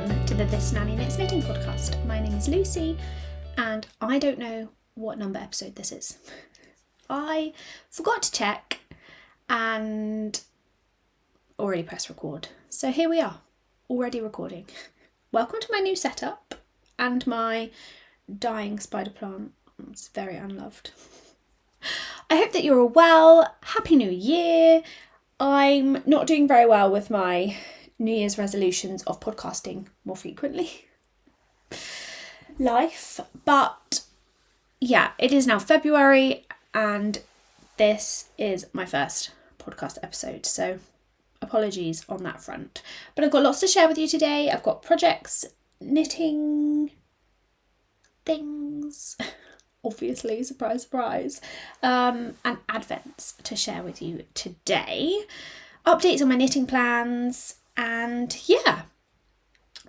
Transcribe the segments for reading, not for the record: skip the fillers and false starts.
welcome to the This Nanny Knits knitting podcast. My name is Lucy and I don't know what number episode this is. I forgot to check and already pressed record. So here we are, already recording. Welcome to my new setup and my dying spider plant. It's very unloved. I hope that you're all well. Happy New Year. I'm not doing very well with my New Year's resolutions of podcasting more frequently. Life. But yeah, it is now February and this is my first podcast episode. So apologies on that front. But I've got lots to share with you today. I've got projects, knitting things, obviously, surprise, surprise, and advents to share with you today. Updates on my knitting plans, and yeah,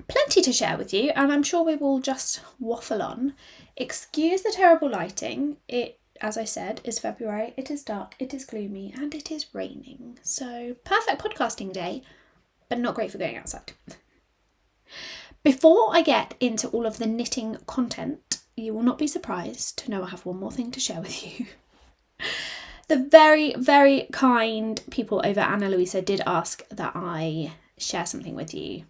plenty to share with you, and I'm sure we will just waffle on. Excuse the terrible lighting. It, as I said, is February, it is dark, it is gloomy, and it is raining. So perfect podcasting day, but not great for going outside. Before I get into all of the knitting content, you will not be surprised to know I have one more thing to share with you. The very, very kind people over at Ana Luisa did ask that I share something with you.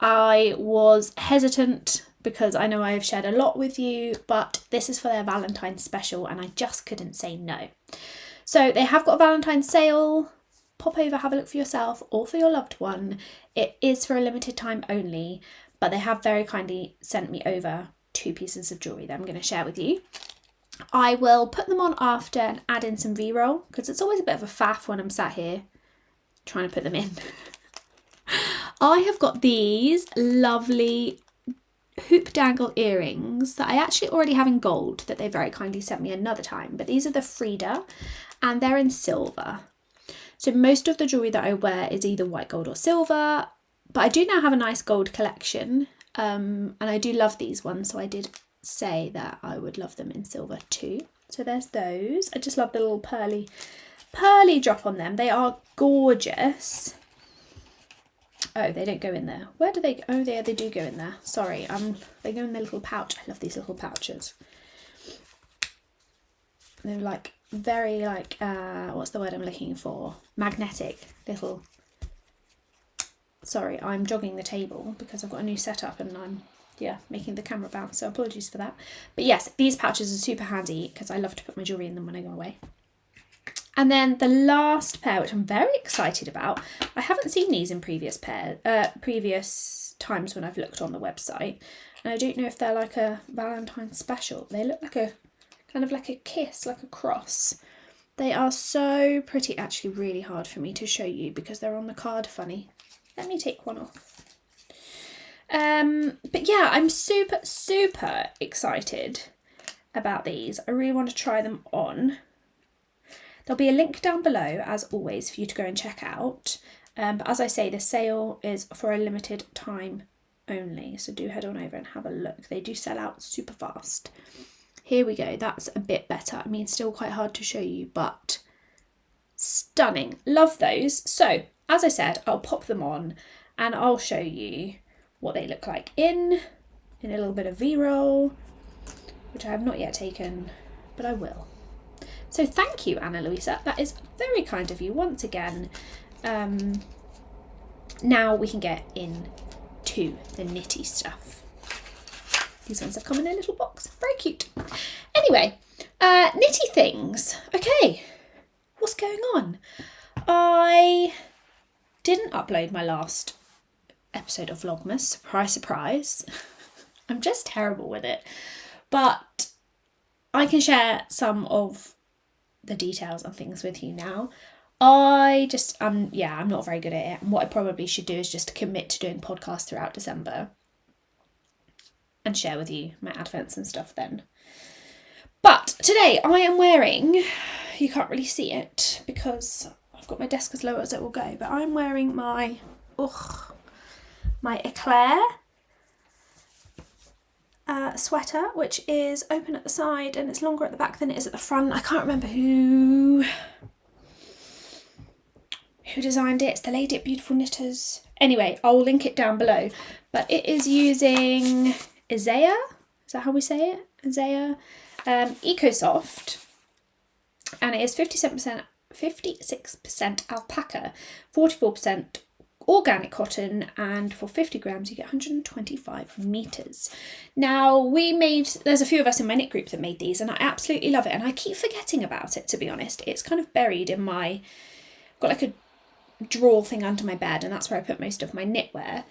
I was hesitant because I know I have shared a lot with you, but this is for their Valentine special and I just couldn't say no. So they have got a Valentine sale. Pop over, have a look for yourself or for your loved one. It is for a limited time only, but they have very kindly sent me over 2 pieces of jewellery that I'm going to share with you. I will put them on after and add in some V-roll because it's always a bit of a faff when I'm sat here trying to put them in. I have got these lovely hoop dangle earrings that I actually already have in gold that they very kindly sent me another time, but these are the Frida and they're in silver. So most of the jewellery that I wear is either white gold or silver, but I do now have a nice gold collection, and I do love these ones, so I did say that I would love them in silver too. So there's those. I just love the little pearly drop on them. They are gorgeous. Oh, they don't go in there. Where do they go? Oh, they do go in there. Sorry, they go in their little pouch. I love these little pouches. They're like very like what's the word I'm looking for? Magnetic little. Sorry, I'm jogging the table because I've got a new setup and I'm making the camera bounce, so apologies for that. But yes, these pouches are super handy because I love to put my jewellery in them when I go away. And then the last pair, which I'm very excited about, I haven't seen these in previous times when I've looked on the website, and I don't know if they're like a Valentine special. They look like a kind of like a kiss, like a cross. They are so pretty, actually really hard for me to show you because they're on the card funny. Let me take one off. But yeah, I'm super, super excited about these. I really want to try them on. There'll be a link down below, as always, for you to go and check out. But as I say, the sale is for a limited time only, so do head on over and have a look. They do sell out super fast. Here we go. That's a bit better. I mean, still quite hard to show you, but stunning. Love those. So, as I said, I'll pop them on and I'll show you what they look like in a little bit of V-roll, which I have not yet taken, but I will. So thank you, Ana Luisa. That is very kind of you once again. Now we can get into the knitty stuff. These ones have come in a little box. Very cute. Anyway, knitty things. Okay, what's going on? I didn't upload my last episode of Vlogmas. Surprise, surprise. I'm just terrible with it. But I can share some of the details and things with you now. I'm not very good at it. And what I probably should do is just commit to doing podcasts throughout December and share with you my advents and stuff then. But today I am wearing, you can't really see it because I've got my desk as low as it will go, but I'm wearing my Clare sweater, which is open at the side and it's longer at the back than it is at the front. I can't remember who who designed it. It's the Lady at Beautiful Knitters. Anyway, I'll link it down below. But it is using Isaiah. Is that how we say it? Isaiah. EcoSoft. And it is 56% alpaca, 44% organic cotton, and for 50 grams you get 125 meters. Now there's a few of us in my knit group that made these, and I absolutely love it, and I keep forgetting about it, to be honest. It's kind of buried in got like a drawer thing under my bed, and that's where I put most of my knitwear,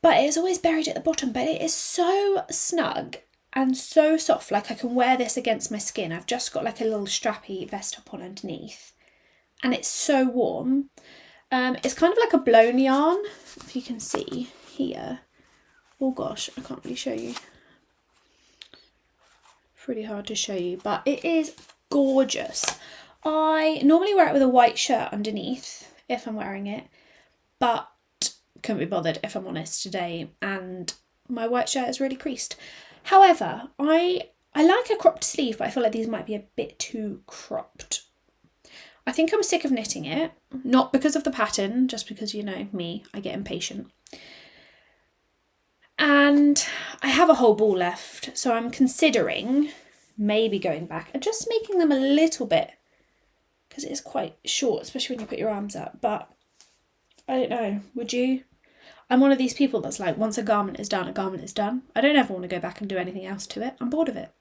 but it's always buried at the bottom. But it is so snug and so soft, like I can wear this against my skin. I've just got like a little strappy vest top on underneath, and it's so warm. It's kind of like a blown yarn, if you can see here. Oh gosh, I can't really show you. Pretty hard to show you, but it is gorgeous. I normally wear it with a white shirt underneath if I'm wearing it, but couldn't be bothered, if I'm honest, today, and my white shirt is really creased. However, I like a cropped sleeve, but I feel like these might be a bit too cropped. I think I'm sick of knitting it, not because of the pattern, just because, you know, me, I get impatient. And I have a whole ball left, so I'm considering maybe going back and just making them a little bit, because it is quite short, especially when you put your arms up. But I don't know, would you? I'm one of these people that's like, once a garment is done, a garment is done. I don't ever want to go back and do anything else to it. I'm bored of it.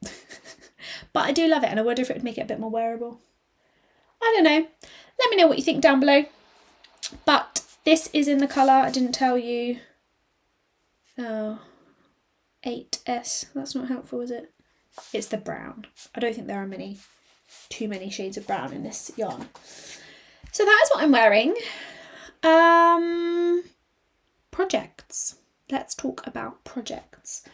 But I do love it, and I wonder if it would make it a bit more wearable. I don't know. Let me know what you think down below. But this is in the colour, I didn't tell you. Oh, 8S. That's not helpful, is it? It's the brown. I don't think there are too many shades of brown in this yarn. So that is what I'm wearing. Projects. Let's talk about projects.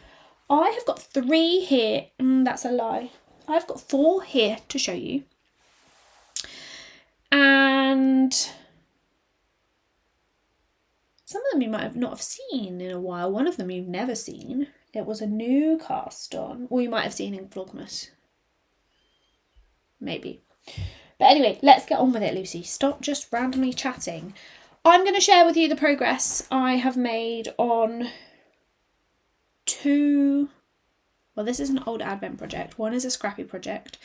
I have got 3 here. That's a lie. I've got 4 here to show you. And some of them you might not have seen in a while. One of them you've never seen. It was a new cast on, or you might have seen in Vlogmas. Maybe. But anyway, let's get on with it, Lucy. Stop just randomly chatting. I'm going to share with you the progress I have made on 2... Well, this is an old Advent project. One is a Scrappy project.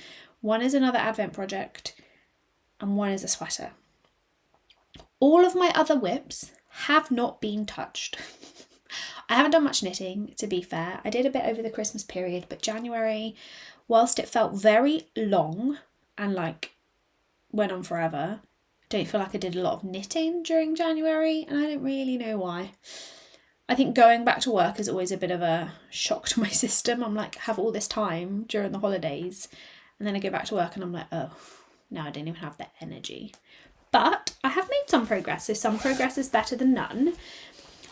One is another Advent project. And one is a sweater. All of my other whips have not been touched. I haven't done much knitting, to be fair. I did a bit over the Christmas period, but January, whilst it felt very long and like went on forever, I don't feel like I did a lot of knitting during January, and I don't really know why. I think going back to work is always a bit of a shock to my system. I'm like, have all this time during the holidays, and then I go back to work and I'm like, oh, now I don't even have the energy. But I have made some progress, so some progress is better than none.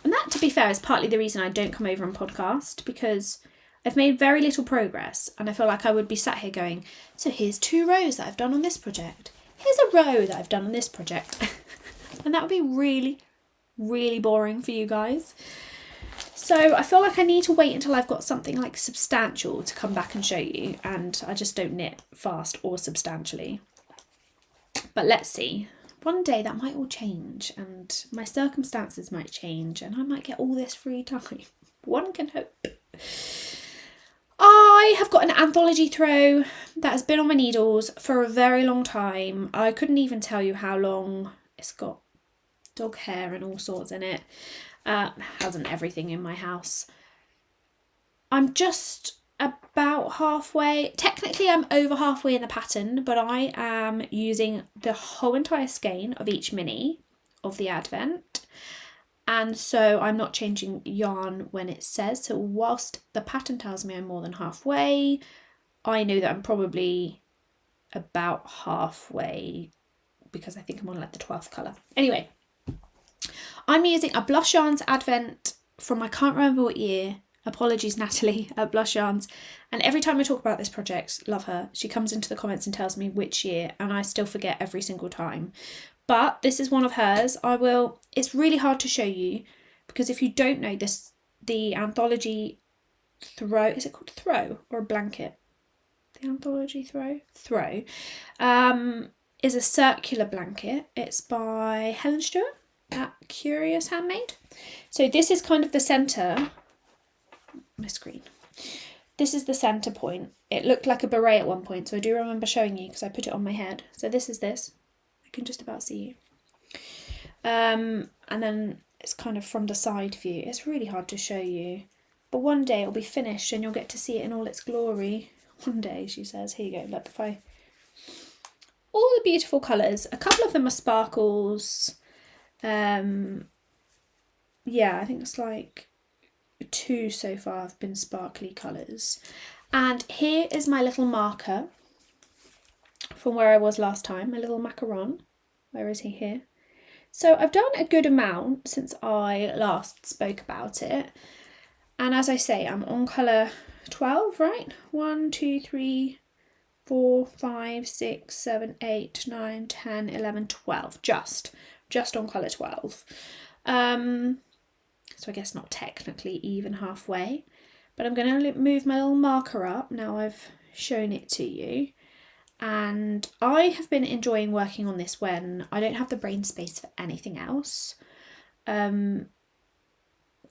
And that, to be fair, is partly the reason I don't come over and podcast, because I've made very little progress, and I feel like I would be sat here going, so here's 2 rows that I've done on this project. Here's a row that I've done on this project. And that would be really, really boring for you guys. So I feel like I need to wait until I've got something like substantial to come back and show you, and I just don't knit fast or substantially. But let's see. One day that might all change, and my circumstances might change, and I might get all this free time. One can hope. I have got an Anthology throw that has been on my needles for a very long time. I couldn't even tell you how long. It's got dog hair and all sorts in it. Hasn't everything in my house. I'm just about halfway. Technically I'm over halfway in the pattern, but I am using the whole entire skein of each mini of the Advent, and so I'm not changing yarn when it says. So whilst the pattern tells me I'm more than halfway, I know that I'm probably about halfway, because I think I'm on like the 12th colour. Anyway, I'm using a Blush Yarns Advent from, I can't remember what year. Apologies, Natalie, at Blush Yarns. And every time I talk about this project, love her, she comes into the comments and tells me which year, and I still forget every single time. But this is one of hers. It's really hard to show you, because if you don't know this, the Anthology throw, is it called throw or a blanket? The Anthology throw? Throw. is a circular blanket. It's by Helen Stewart at Curious Handmade. So this is kind of the centre. My screen. This is the centre point. It looked like a beret at one point, so I do remember showing you because I put it on my head. So this is this. I can just about see you. And then it's kind of from the side view. It's really hard to show you. But one day it'll be finished and you'll get to see it in all its glory. One day, she says. Here you go. Look, if I... All the beautiful colours. A couple of them are sparkles. Yeah, I think it's like 2 so far have been sparkly colours. And here is my little marker from where I was last time. My little macaron. Where is he? Here. So I've done a good amount since I last spoke about it. And as I say, I'm on colour 12, right? 1, 2, 3, 4, 5, 6, 7, 8, 9, 10, 11, 12. Just on colour 12. So I guess not technically even halfway. But I'm going to move my little marker up now I've shown it to you. And I have been enjoying working on this when I don't have the brain space for anything else.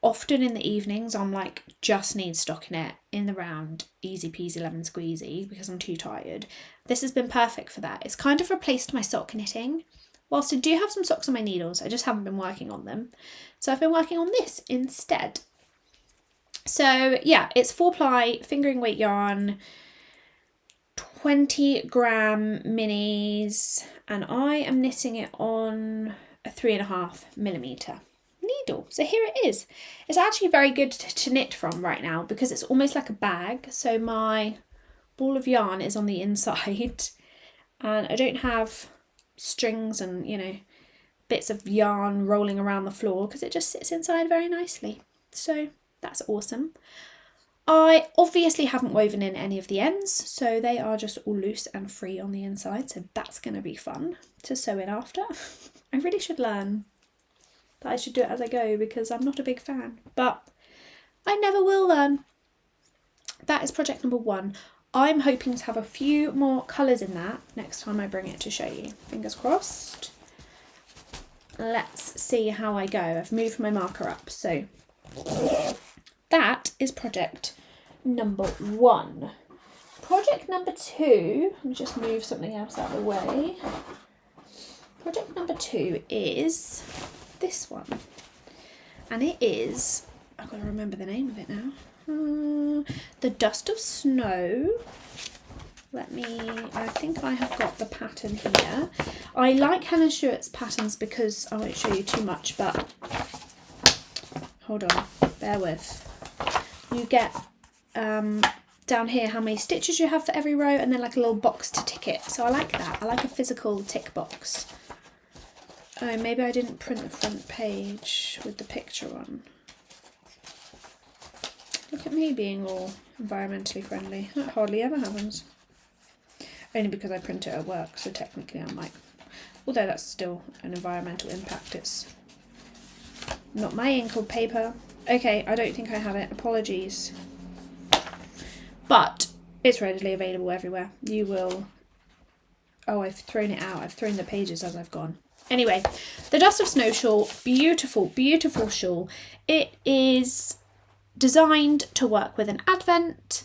Often in the evenings I'm like, just need stockinette in the round, easy peasy lemon squeezy, because I'm too tired. This has been perfect for that. It's kind of replaced my sock knitting. Whilst I do have some socks on my needles, I just haven't been working on them. So I've been working on this instead. So yeah, it's 4-ply fingering weight yarn, 20 gram minis, and I am knitting it on a 3.5mm needle. So here it is. It's actually very good to knit from right now because it's almost like a bag. So my ball of yarn is on the inside and I don't have strings and, you know, bits of yarn rolling around the floor because it just sits inside very nicely. So that's awesome. I obviously haven't woven in any of the ends, so they are just all loose and free on the inside, so that's going to be fun to sew in after. I really should learn that I should do it as I go because I'm not a big fan, but I never will learn. That is project number 1. I'm hoping to have a few more colours in that next time I bring it to show you. Fingers crossed. Let's see how I go. I've moved my marker up, so that is project number 1. Project number 2, let me just move something else out of the way. Project number 2 is this one. And it is, I've got to remember the name of it now. The Dust of Snow. I think I have got the pattern here. I like Helen Stewart's patterns because, I won't show you too much, but hold on, bear with. You get down here how many stitches you have for every row and then like a little box to tick it. So I like that. I like a physical tick box. Oh, maybe I didn't print the front page with the picture on. Look at me being all environmentally friendly. That hardly ever happens. Only because I print it at work, so technically I'm like, although that's still an environmental impact, it's not my ink or paper. Okay, I don't think I have it. Apologies. But it's readily available everywhere. You will... Oh, I've thrown it out. I've thrown the pages as I've gone. Anyway, the Dust of Snow shawl. Beautiful, beautiful shawl. It is designed to work with an advent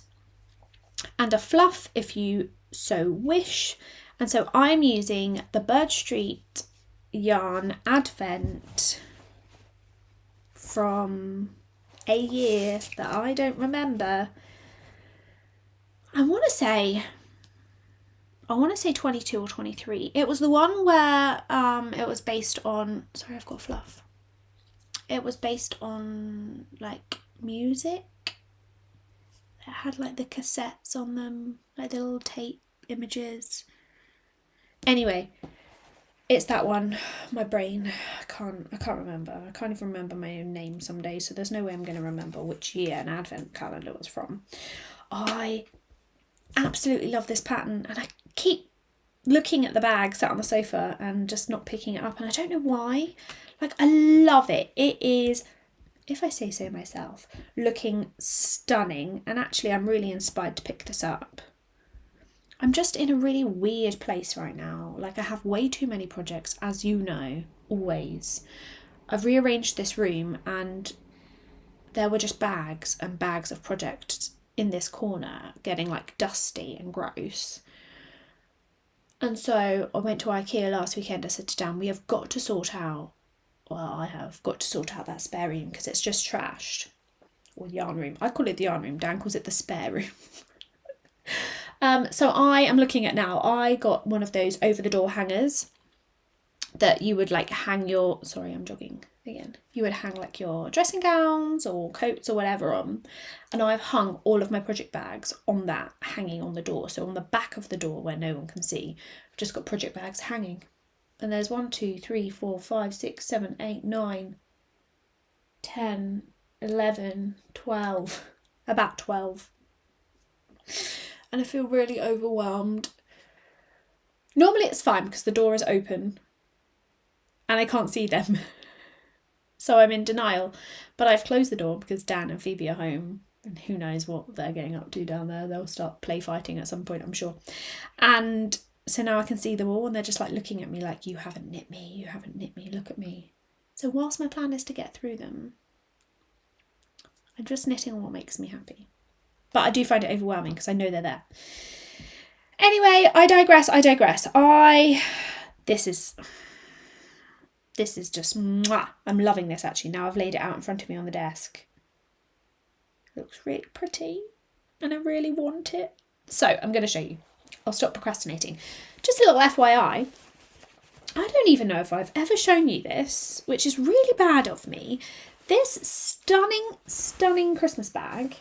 and a fluff if you so wish. And so I'm using the Bird Street yarn advent from a year that I don't remember. I want to say 22 or 23. It was the one where it was based on, sorry, I've got fluff. It was based on like music. It had like the cassettes on them, like the little tape images. Anyway, it's that one. My brain, I can't remember. I can't even remember my own name some days, so there's no way I'm going to remember which year an advent calendar was from. I absolutely love this pattern, and I keep looking at the bag sat on the sofa and just not picking it up, and I don't know why. Like, I love it. It is, if I say so myself, looking stunning, and actually I'm really inspired to pick this up. I'm just in a really weird place right now. Like, I have way too many projects, as you know, always. I've rearranged this room and there were just bags and bags of projects in this corner getting like dusty and gross. And so I went to IKEA last weekend. I said to Dan, we have got to sort out, well, I have got to sort out that spare room because it's just trashed. Or the yarn room. I call it the yarn room. Dan calls it the spare room. So I am looking at now, I got one of those over the door hangers that you would like hang your, sorry, I'm jogging again. You would hang like your dressing gowns or coats or whatever on. And I've hung all of my project bags on that, hanging on the door. So on the back of the door where no one can see, I've just got project bags hanging. And there's 1, 2, 3, 4, 5, 6, 7, 8, 9, 10, 11, 12, about 12. And I feel really overwhelmed. Normally it's fine because the door is open and I can't see them. So I'm in denial. But I've closed the door because Dan and Phoebe are home. And who knows what they're getting up to down there. They'll start play fighting at some point, I'm sure. And so now I can see them all and they're just like looking at me like, you haven't knit me, you haven't knit me, look at me. So whilst my plan is to get through them, I'm just knitting on what makes me happy. But I do find it overwhelming because I know they're there. Anyway, I digress. This is just, mwah. I'm loving this actually. Now I've laid it out in front of me on the desk. It looks really pretty and I really want it. So I'm going to show you. I'll stop procrastinating. Just a little FYI. I don't even know if I've ever shown you this, which is really bad of me. This stunning Christmas bag,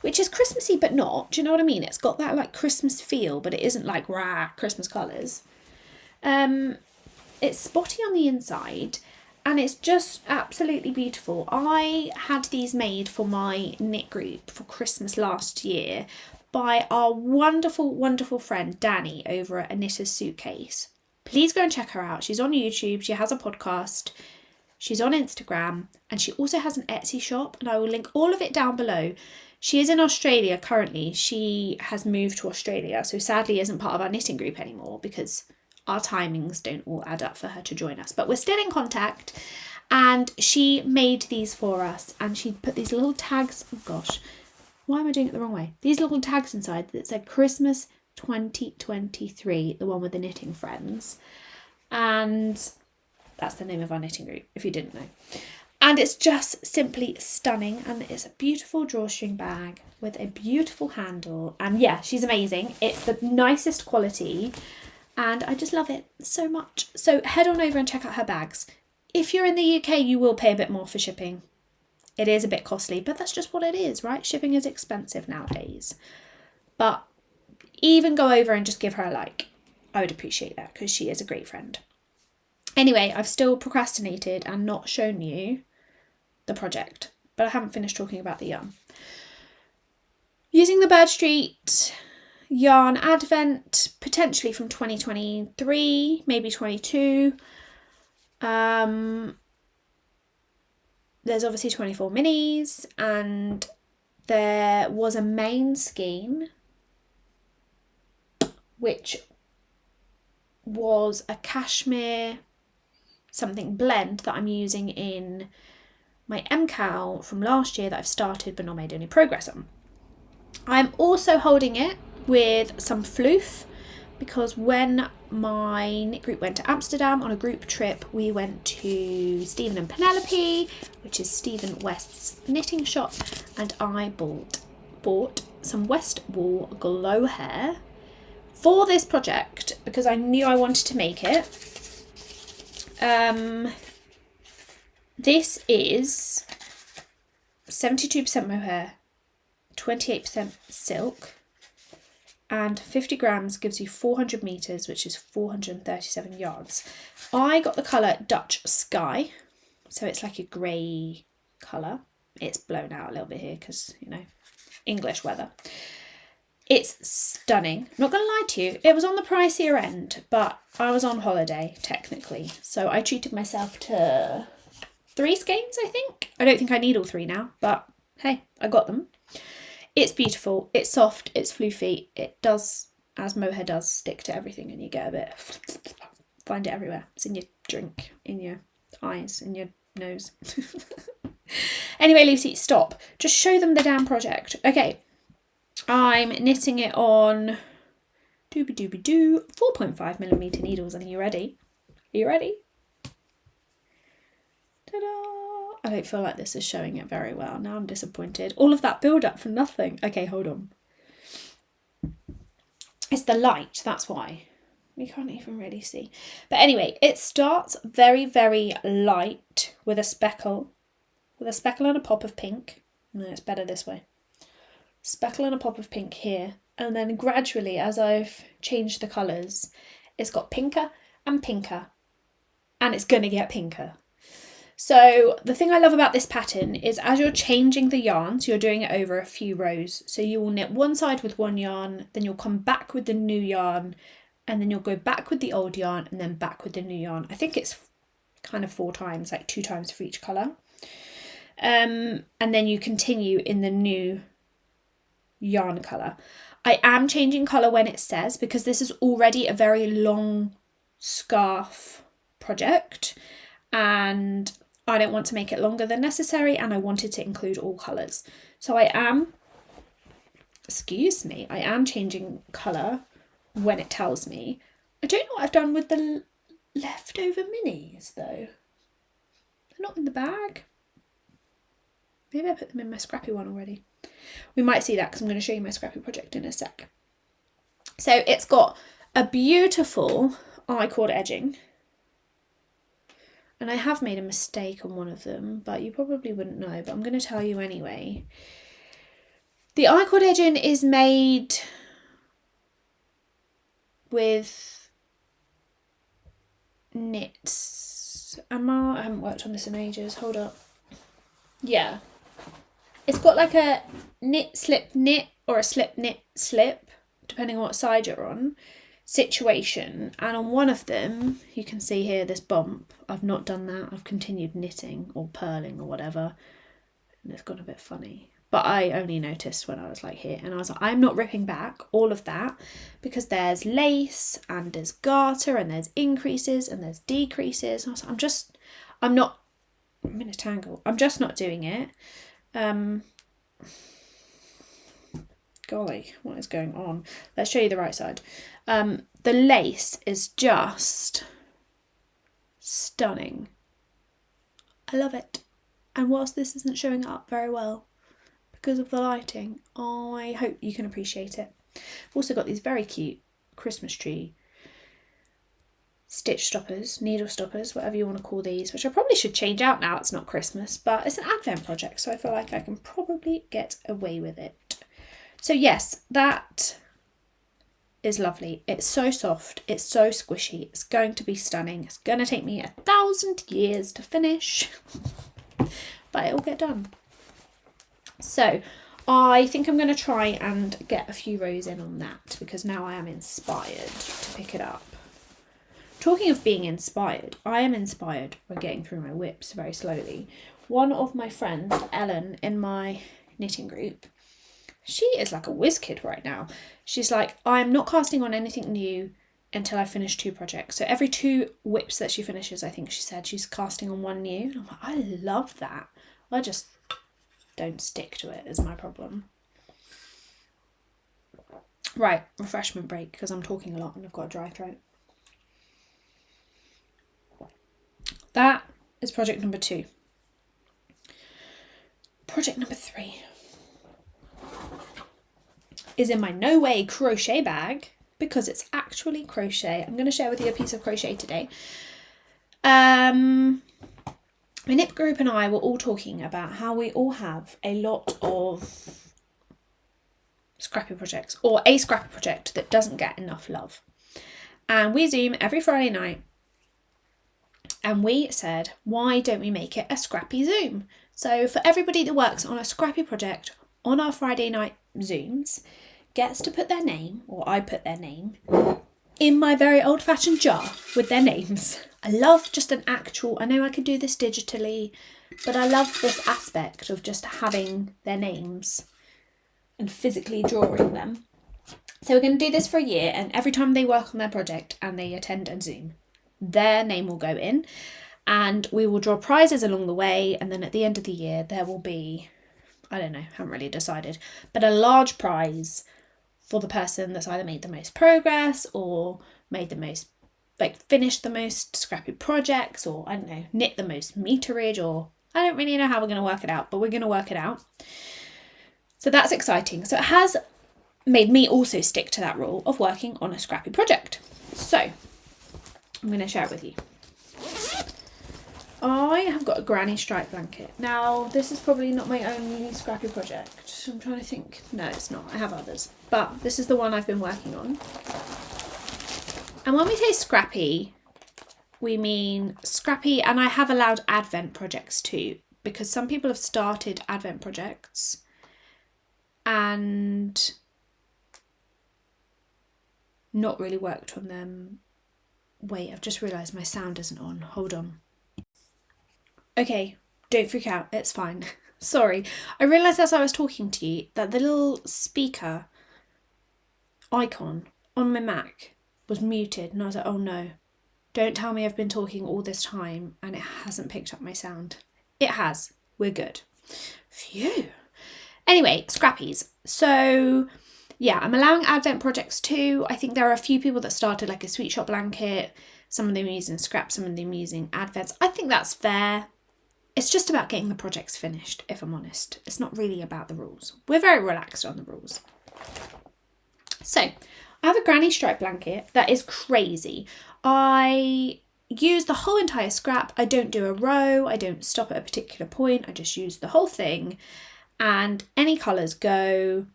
which is Christmassy but not. Do you know what I mean? It's got that like Christmas feel, but it isn't like rah Christmas colours. It's spotty on the inside and it's just absolutely beautiful. I had these made for my knit group for Christmas last year by our wonderful friend Danny over at A Knitter's Suitcase. Please go and check her out. She's on YouTube, she has a podcast, she's on Instagram, and she also has an Etsy shop, and I will link all of it down below. She is in Australia currently. She has moved to Australia, so sadly isn't part of our knitting group anymore because our timings don't all add up for her to join us. But we're still in contact, and she made these for us, and she put these little tags, oh gosh, why am I doing it the wrong way? These little tags inside that said Christmas 2023, the one with the knitting friends. And that's the name of our knitting group, if you didn't know. And it's just simply stunning. And it's a beautiful drawstring bag with a beautiful handle. And yeah, she's amazing. It's the nicest quality. And I just love it so much. So head on over and check out her bags. If you're in the UK, you will pay a bit more for shipping. It is a bit costly, but that's just what it is, right? Shipping is expensive nowadays. But even go over and just give her a like. I would appreciate that because she is a great friend. Anyway, I've still procrastinated and not shown you the project, but I haven't finished talking about the yarn. Using the Bird Street yarn advent, potentially from 2023, maybe 22. There's obviously 24 minis, and there was a main skein which was a cashmere something blend that I'm using in my MCAL from last year that I've started but not made any progress on. I'm also holding it with some floof because when my knit group went to Amsterdam on a group trip, we went to Stephen and Penelope, which is Stephen West's knitting shop, and I bought some West Wool glow hair for this project because I knew I wanted to make it. This is 72% mohair, 28% silk, and 50 grams gives you 400 meters, which is 437 yards. I got the colour Dutch Sky, so it's like a grey colour. It's blown out a little bit here because, you know, English weather. It's stunning. I'm not going to lie to you, it was on the pricier end, but I was on holiday technically, so I treated myself to 3 skeins, I think. I don't think I need all 3 now, but hey, I got them. It's beautiful, it's soft, it's floofy, it does as mohair does, stick to everything and you get a bit, find it everywhere. It's in your drink, in your eyes, in your nose. Anyway, Lucy, stop. Just show them the damn project. Okay, I'm knitting it on 4.5mm needles. Are you ready? Are you ready? Ta-da! I don't feel like this is showing it very well. Now I'm disappointed. All of that build up for nothing. Okay, hold on. It's the light, that's why. We can't even really see. But anyway, it starts very, very light with a speckle. With a speckle and a pop of pink. No, it's better this way. Speckle and a pop of pink here. And then gradually, as I've changed the colours, it's got pinker and pinker. And it's going to get pinker. So the thing I love about this pattern is as you're changing the yarns, you're doing it over a few rows. So you will knit one side with one yarn, then you'll come back with the new yarn, and then you'll go back with the old yarn and then back with the new yarn. I think it's kind of 4 times, like 2 times for each colour. And then you continue in the new yarn colour. I am changing colour when it says, because this is already a very long scarf project and I don't want to make it longer than necessary, and I wanted to include all colours. So I am changing colour when it tells me. I don't know what I've done with the leftover minis though. They're not in the bag. Maybe I put them in my Scrappy one already. We might see that because I'm going to show you my Scrappy project in a sec. So it's got a beautiful I-cord edging. And I have made a mistake on one of them, but you probably wouldn't know, but I'm going to tell you anyway. The I-cord edging is made with knits. I haven't worked on this in ages. Hold up. Yeah. It's got like a knit slip knit or a slip knit slip, depending on what side you're on, situation. And on one of them, you can see here this bump. I've not done that. I've continued knitting or purling or whatever. And it's gone a bit funny. But I only noticed when I was like here. And I was like, I'm not ripping back all of that because there's lace and there's garter and there's increases and there's decreases. And I was like, I'm in a tangle. I'm just not doing it. Golly, what is going on? Let's show you the right side. The lace is just stunning. I love it. And whilst this isn't showing up very well because of the lighting, I hope you can appreciate it. I've also got these very cute Christmas tree stitch stoppers, needle stoppers, whatever you want to call these, which I probably should change out now it's not Christmas, but it's an Advent project, so I feel like I can probably get away with it. So yes, that is lovely. It's so soft, it's so squishy, it's going to be stunning. It's going to take me 1,000 years to finish, but it'll get done. So I think I'm going to try and get a few rows in on that because now I am inspired to pick it up. Talking of being inspired, I am inspired by getting through my whips very slowly. One of my friends, Ellen, in my knitting group, she is like a whiz kid right now. She's like, I'm not casting on anything new until I finish 2 projects. So every 2 whips that she finishes, I think she said, she's casting on 1 new. And I'm like, I love that. I just don't stick to it is my problem. Right, refreshment break because I'm talking a lot and I've got a dry throat. That is project number 2. Project number 3 is in my No Way crochet bag because it's actually crochet. I'm going to share with you a piece of crochet today. My knit group and I were all talking about how we all have a lot of scrappy projects or a scrappy project that doesn't get enough love. And we Zoom every Friday night. And we said, why don't we make it a Scrappy Zoom? So for everybody that works on a Scrappy project on our Friday night Zooms, gets to put their name, or I put their name, in my very old-fashioned jar with their names. I love just an actual, I know I could do this digitally, but I love this aspect of just having their names and physically drawing them. So we're going to do this for a year, and every time they work on their project and they attend a Zoom, their name will go in, and we will draw prizes along the way, and then at the end of the year there will be, I don't know, haven't really decided, but a large prize for the person that's either made the most progress or made the most, like finished the most scrappy projects, or I don't know, knit the most meterage, or I don't really know how we're going to work it out, but we're going to work it out. So that's exciting. So it has made me also stick to that rule of working on a scrappy project. So I'm going to share it with you. I have got a granny stripe blanket. Now, this is probably not my only scrappy project. I'm trying to think. No, it's not. I have others. But this is the one I've been working on. And when we say scrappy, we mean scrappy, and I have allowed Advent projects too, because some people have started Advent projects and not really worked on them. Wait, I've just realised my sound isn't on. Hold on. Okay, don't freak out. It's fine. Sorry. I realised as I was talking to you that the little speaker icon on my Mac was muted, and I was like, oh no. Don't tell me I've been talking all this time and it hasn't picked up my sound. It has. We're good. Phew. Anyway, scrappies. So yeah, I'm allowing Advent projects too. I think there are a few people that started like a sweet shop blanket. Some of them using scrap, some of them using Advents. I think that's fair. It's just about getting the projects finished, if I'm honest. It's not really about the rules. We're very relaxed on the rules. So I have a granny stripe blanket that is crazy. I use the whole entire scrap. I don't do a row. I don't stop at a particular point. I just use the whole thing. And any colours go.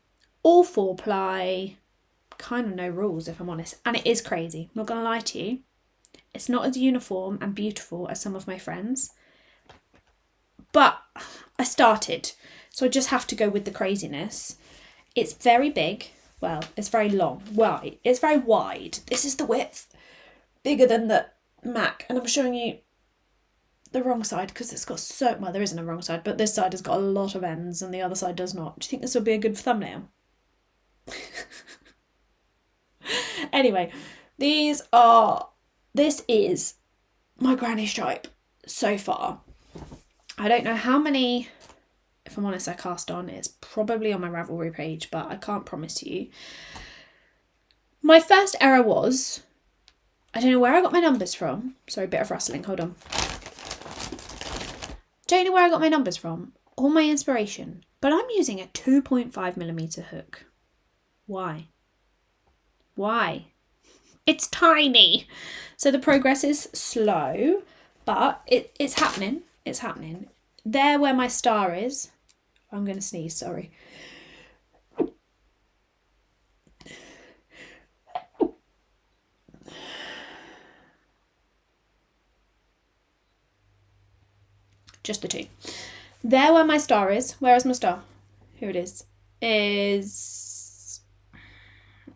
All 4-ply, kind of no rules if I'm honest, and it is crazy, I'm not going to lie to you. It's not as uniform and beautiful as some of my friends, but I started, so I just have to go with the craziness. It's very big, well, it's very long, wide, it's very wide, this is the width, bigger than the Mac, and I'm showing you the wrong side because it's got so, well there isn't a wrong side, but this side has got a lot of ends and the other side does not. Do you think this would be a good thumbnail? Anyway, this is my granny stripe so far. I don't know how many, if I'm honest, I cast on. It's probably on my Ravelry page, but I can't promise you. My first error was, I don't know where I got my numbers from. Sorry, a bit of rustling, hold on. Don't know where I got my numbers from or my inspiration, but I'm using a 2.5mm hook. Why? Why? It's tiny. So the progress is slow, but it's happening. It's happening. There where my star is, I'm going to sneeze, sorry. Just the two. There where my star is, where is my star? Here it is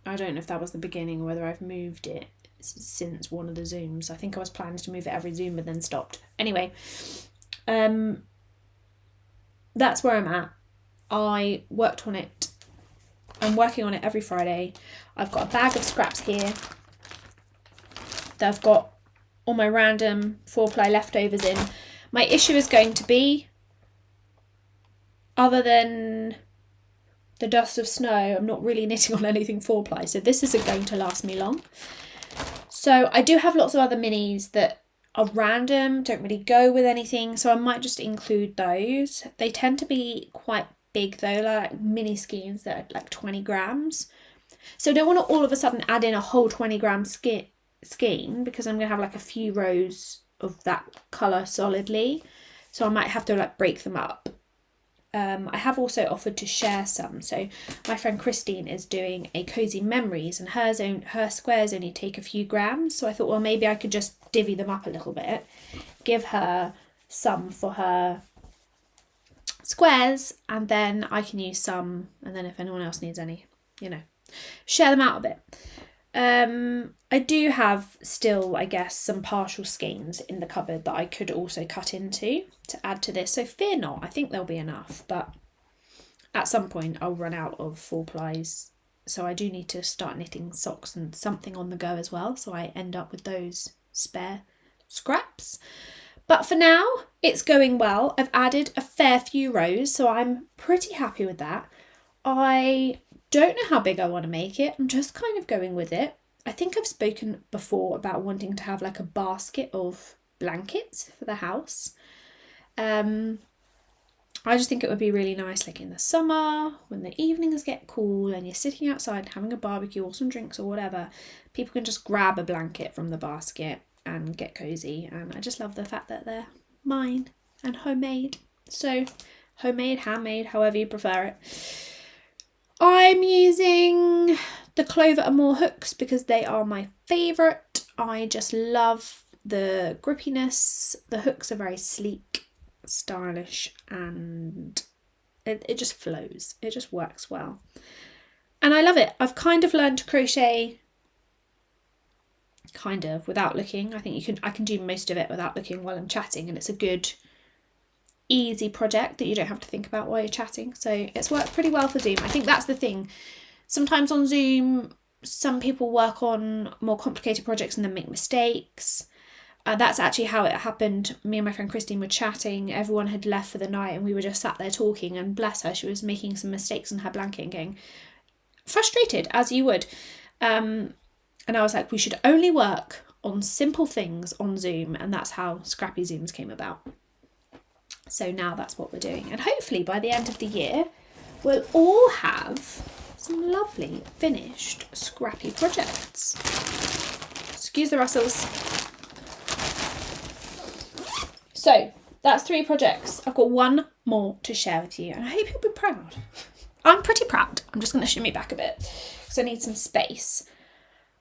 I don't know if that was the beginning or whether I've moved it since one of the Zooms. I think I was planning to move it every Zoom but then stopped. Anyway, that's where I'm at. I worked on it. I'm working on it every Friday. I've got a bag of scraps here that I've got all my random 4-ply leftovers in. My issue is going to be, other than the dust of snow, I'm not really knitting on anything 4-ply, so this isn't going to last me long. So I do have lots of other minis that are random, don't really go with anything, so I might just include those. They tend to be quite big though, like mini skeins that are like 20 grams. So I don't want to all of a sudden add in a whole 20-gram skein because I'm going to have like a few rows of that colour solidly. So I might have to like break them up. I have also offered to share some. So my friend Christine is doing a Cozy Memories and her squares only take a few grams. So I thought, well, maybe I could just divvy them up a little bit, give her some for her squares, and then I can use some, and then if anyone else needs any, you know, share them out a bit. I do have still, I guess, some partial skeins in the cupboard that I could also cut into to add to this, so fear not, I think there'll be enough, but at some point I'll run out of 4-plies So I do need to start knitting socks and something on the go as well, so I end up with those spare scraps. But for now, it's going well. I've added a fair few rows, so I'm pretty happy with that. I don't know how big I want to make it. I'm just kind of going with it. I think I've spoken before about wanting to have like a basket of blankets for the house. I just think it would be really nice, like in the summer, when the evenings get cool and you're sitting outside having a barbecue or some drinks or whatever, people can just grab a blanket from the basket and get cozy. And I just love the fact that they're mine and homemade. So homemade, handmade, however you prefer it. I'm using the Clover and More hooks because they are my favourite. I just love the grippiness. The hooks are very sleek, stylish, and it just flows. It just works well. And I love it. I've kind of learned to crochet kind of without looking. I think I can do most of it without looking while I'm chatting, and it's a good easy project that you don't have to think about while you're chatting. So it's worked pretty well for Zoom. I think that's the thing. Sometimes on Zoom, some people work on more complicated projects and then make mistakes. That's actually how it happened. Me and my friend Christine were chatting. Everyone had left for the night and we were just sat there talking, and bless her, she was making some mistakes in her blanket and getting frustrated, as you would. And I was like, we should only work on simple things on Zoom, and that's how Scrappy Zooms came about. So now that's what we're doing. And hopefully by the end of the year, we'll all have some lovely finished Scrappy projects. Excuse the rustles. So that's 3 projects. I've got one more to share with you, and I hope you'll be proud. I'm pretty proud. I'm just going to shimmy back a bit because I need some space.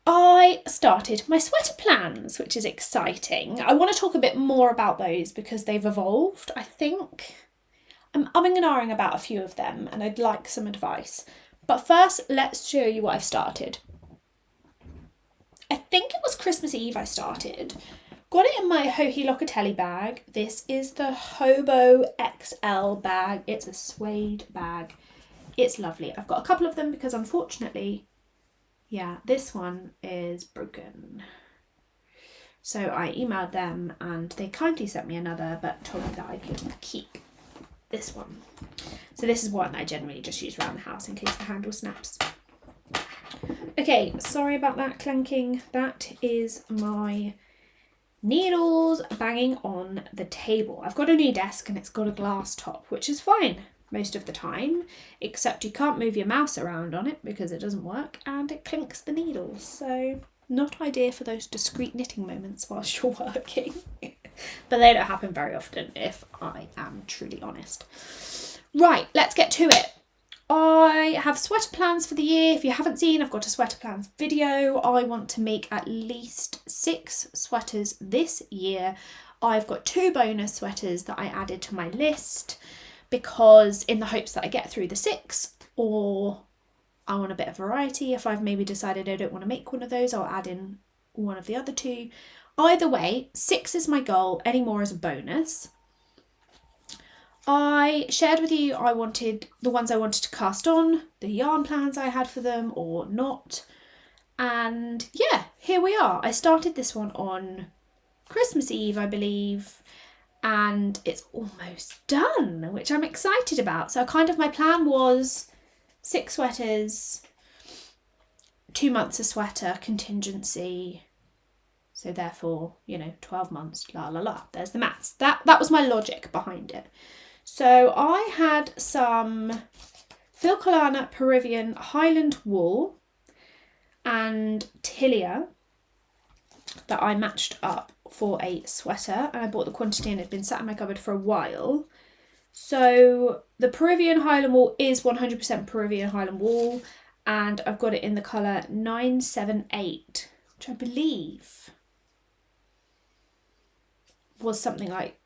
I started my sweater plans, which is exciting. I want to talk a bit more about those because they've evolved, I think. I'm umming and ahhing about a few of them and I'd like some advice. But first, let's show you what I've started. I think it was Christmas Eve I started. Got it in my Hohi Locatelli bag. This is the Hobo XL bag. It's a suede bag. It's lovely. I've got a couple of them because unfortunately, yeah, this one is broken. So I emailed them and they kindly sent me another, but told me that I could keep this one. So this is one I generally just use around the house in case the handle snaps. Okay, sorry about that clanking. That is my needles banging on the table. I've got a new desk and it's got a glass top, which is fine most of the time, except you can't move your mouse around on it because it doesn't work and it clinks the needles. So not ideal for those discreet knitting moments whilst you're working. But they don't happen very often if I am truly honest. Right, let's get to it. I have sweater plans for the year. If you haven't seen, I've got a sweater plans video. I want to make at least 6 sweaters this year. I've got 2 bonus sweaters that I added to my list because in the hopes that I get through the 6, or I want a bit of variety. If I've maybe decided I don't want to make one of those, I'll add in one of the other 2. Either way, 6 is my goal, any more is a bonus. I shared with you I wanted the ones I wanted to cast on, the yarn plans I had for them or not. And yeah, here we are. I started this one on Christmas Eve, I believe, and it's almost done, which I'm excited about. So kind of my plan was 6 sweaters, 2 months a sweater, contingency. So therefore, 12 months, la la la. There's the maths. That was my logic behind it. So I had some Filcolana Peruvian Highland wool and Tilia that I matched up for a sweater, and I bought the quantity and it had been sat in my cupboard for a while. So the Peruvian Highland wool is 100% Peruvian Highland wool, and I've got it in the colour 978, which I believe was something like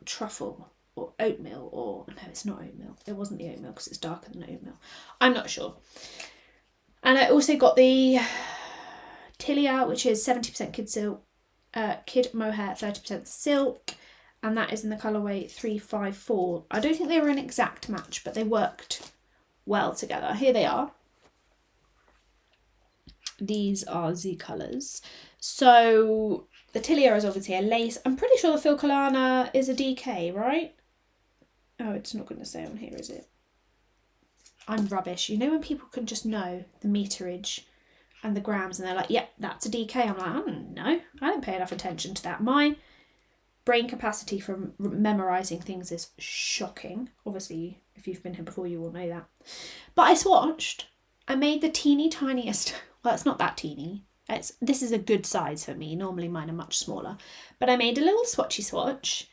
truffle or oatmeal, or no, it's not oatmeal. It wasn't the oatmeal because it's darker than oatmeal. I'm not sure. And I also got the Tilia, which is 70% kid silk, kid mohair, 30% silk, and that is in the colourway 354. I don't think they were an exact match, but they worked well together. Here they are. these are the colours. So the Tilia is obviously a lace. I'm pretty sure the Filcolana is a DK, right? Oh, it's not going to say on here, is it? I'm rubbish. You know when people can just know the meterage and the grams and they're like, yep, that's a DK. I'm like, I don't know. I don't pay enough attention to that. My brain capacity from memorising things is shocking. Obviously, if you've been here before, you will know that. But I swatched. I made the teeny tiniest. Well, it's not that teeny. This is a good size for me. Normally mine are much smaller. But I made a little swatchy swatch.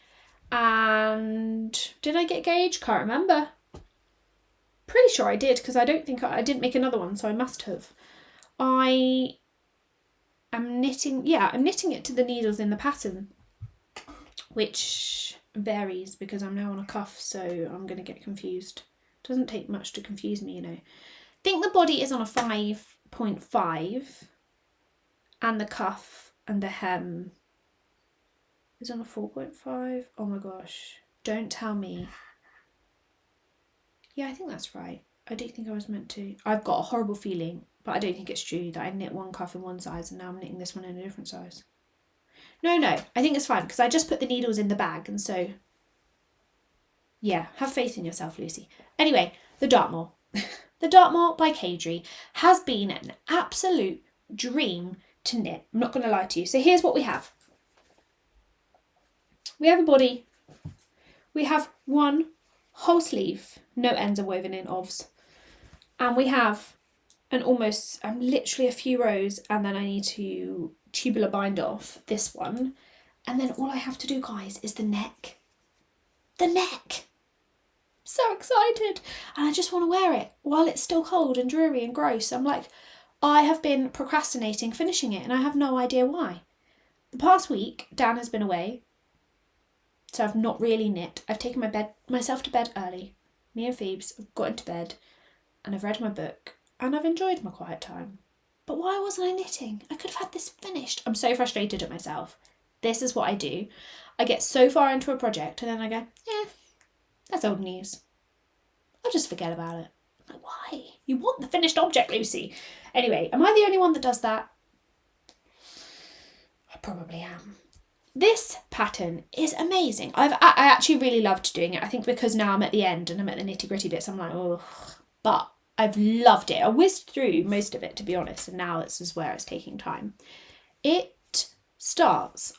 And did I get gauge? Can't remember. Pretty sure I did, because I don't think I didn't make another one, so I must have. I am knitting, I'm knitting it to the needles in the pattern, which varies because I'm now on a cuff, so I'm going to get confused. Doesn't take much to confuse me, you know. I think the body is on a 5.5 and the cuff and the hem is on a 4.5. Oh my gosh, don't tell me. Yeah, I think that's right. I do think I was meant to. I've got a horrible feeling, but I don't think it's true that I knit one cuff in one size and now I'm knitting this one in a different size. No, I think it's fine because I just put the needles in the bag, and so yeah, have faith in yourself, Lucy. Anyway, the Dartmoor. The Dartmoor by Kadri has been an absolute dream to knit. I'm not going to lie to you. So here's what we have. We have a body. We have one whole sleeve, no ends are woven in ofs. And we have literally a few rows, and then I need to tubular bind off this one. And then all I have to do, guys, is the neck. The neck! So excited. And I just want to wear it while it's still cold and dreary and gross. I'm like, I have been procrastinating finishing it and I have no idea why. The past week, Dan has been away, so I've not really knit. I've taken myself to bed early. Me and Phoebes have got into bed and I've read my book and I've enjoyed my quiet time. But why wasn't I knitting? I could have had this finished. I'm so frustrated at myself. This is what I do. I get so far into a project and then I go, that's old news. I'll just forget about it. Like, why? You want the finished object, Lucy. Anyway, am I the only one that does that? I probably am. This pattern is amazing. I actually really loved doing it. I think because now I'm at the end and I'm at the nitty gritty bits, I'm like, oh, but I've loved it. I whizzed through most of it, to be honest, and now this is where it's taking time. It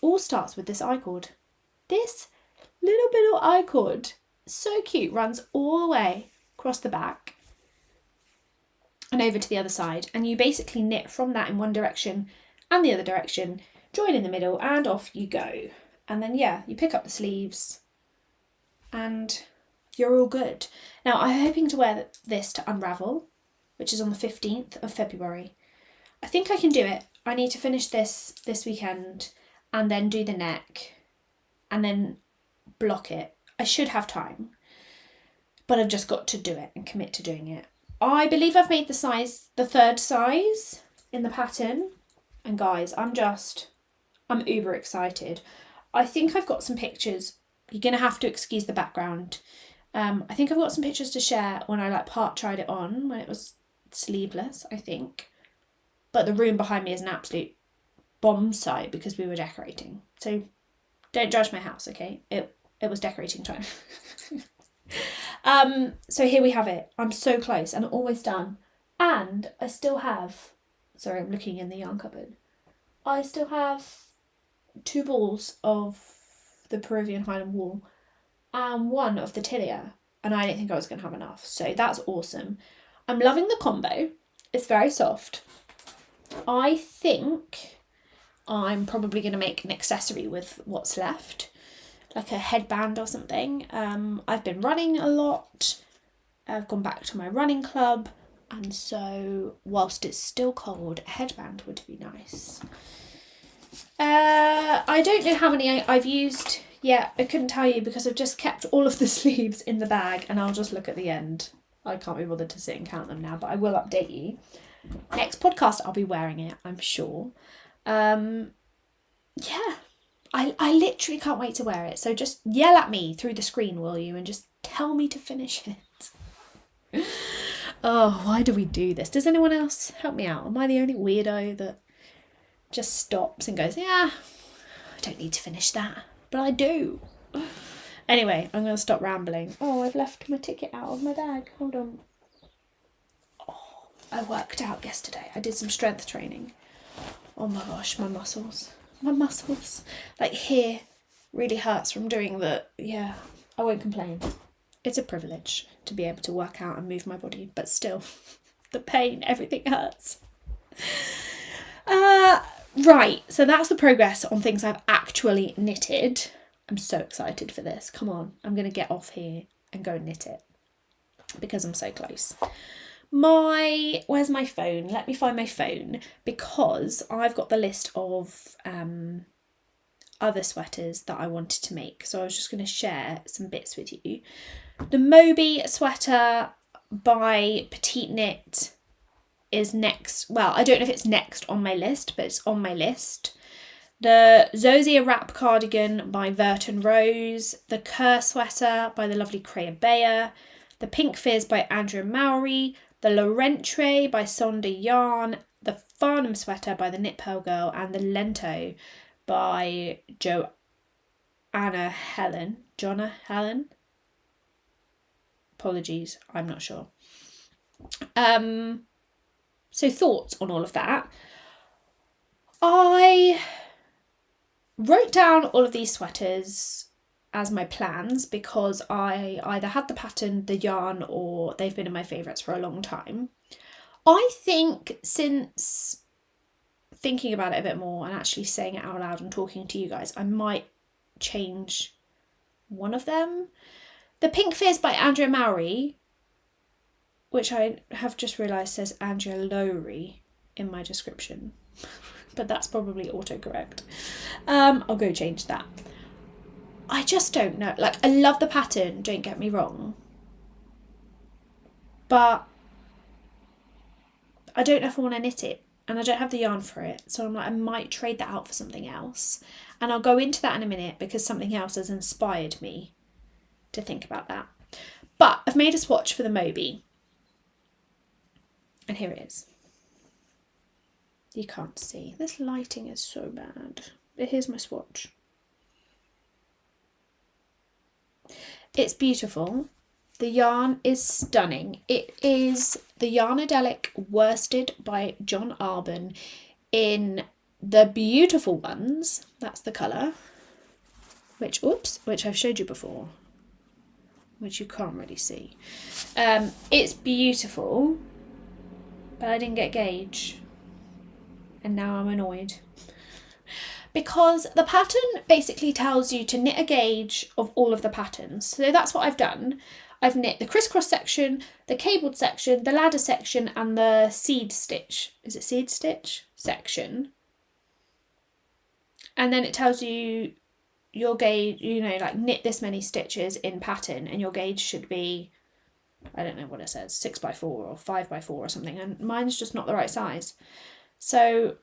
all starts with this I-cord. This little bit of I-cord, so cute, runs all the way across the back and over to the other side, and you basically knit from that in one direction and the other direction, join in the middle, and off you go. And then you pick up the sleeves and you're all good. Now I'm hoping to wear this to Unravel, which is on the 15th of February. I think I can do it. I need to finish this weekend and then do the neck and then block it. I should have time, but I've just got to do it and commit to doing it. I believe I've made the third size in the pattern, and guys, I'm uber excited. I think I've got some pictures. You're gonna have to excuse the background. I think I've got some pictures to share when I part tried it on when it was sleeveless, I think. But the room behind me is an absolute bomb site because we were decorating. So don't judge my house, okay? It was decorating time. So here we have it. I'm so close and almost done. And I still have, sorry, I'm looking in the yarn cupboard. I still have 2 balls of the Peruvian Highland wool and 1 of the Tilia, and I didn't think I was going to have enough, so that's awesome. I'm loving the combo. It's very soft. I think I'm probably going to make an accessory with what's left, like a headband or something. I've been running a lot. I've gone back to my running club, and so whilst it's still cold, a headband would be nice. I don't know how many I've used yet. I couldn't tell you because I've just kept all of the sleeves in the bag and I'll just look at the end. I can't be bothered to sit and count them now, but I will update you. Next podcast I'll be wearing it, I'm sure. I literally can't wait to wear it. So just yell at me through the screen, will you, and just tell me to finish it. Oh, why do we do this? Does anyone else help me out? Am I the only weirdo that just stops and goes, yeah, I don't need to finish that, but I do. Anyway, I'm going to stop rambling. Oh, I've left my ticket out of my bag. Hold on. Oh, I worked out yesterday. I did some strength training. Oh my gosh, my muscles. My muscles. Like here really hurts from doing the, yeah, I won't complain. It's a privilege to be able to work out and move my body, but still, the pain, everything hurts. Right, so that's the progress on things I've actually knitted. I'm so excited for this. Come on, I'm going to get off here and go knit it because I'm so close. Where's my phone? Let me find my phone because I've got the list of other sweaters that I wanted to make. So I was just going to share some bits with you. The Moby sweater by Petite Knit is next. Well, I don't know if it's next on my list, but it's on my list. The Zosia wrap cardigan by Verton Rose. The Kerr sweater by the lovely Clare Mackintosh. The Pink Fizz by Andrea Mowry. The Laurentre by Sonda Yarn. The Farnham sweater by the Knit Pearl Girl. And the Lento by Jonna Helen. Apologies, I'm not sure. So thoughts on all of that. I wrote down all of these sweaters as my plans because I either had the pattern, the yarn, or they've been in my favourites for a long time. I think since thinking about it a bit more and actually saying it out loud and talking to you guys, I might change one of them. The Pink Fizz by Andrea Mowry, which I have just realised says Andrea Lowry in my description, but that's probably autocorrect. I'll go change that. I just don't know. Like, I love the pattern, don't get me wrong, but I don't know if I want to knit it and I don't have the yarn for it. So I'm like, I might trade that out for something else. And I'll go into that in a minute because something else has inspired me to think about that. But I've made a swatch for the Moby. And here it is. You can't see. This lighting is so bad. But here's my swatch. It's beautiful. The yarn is stunning. It is the Yarnadelic worsted by John Arbon in the beautiful ones. That's the colour. Which I've showed you before. Which you can't really see. It's beautiful, but I didn't get gauge, and now I'm annoyed because the pattern basically tells you to knit a gauge of all of the patterns. So that's what I've done. I've knit the crisscross section, the cabled section, the ladder section, and the seed stitch. Is it seed stitch section? And then it tells you your gauge, you know, like knit this many stitches in pattern, and your gauge should be, I don't know what it says, 6x4 or 5x4 or something, and mine's just not the right size. So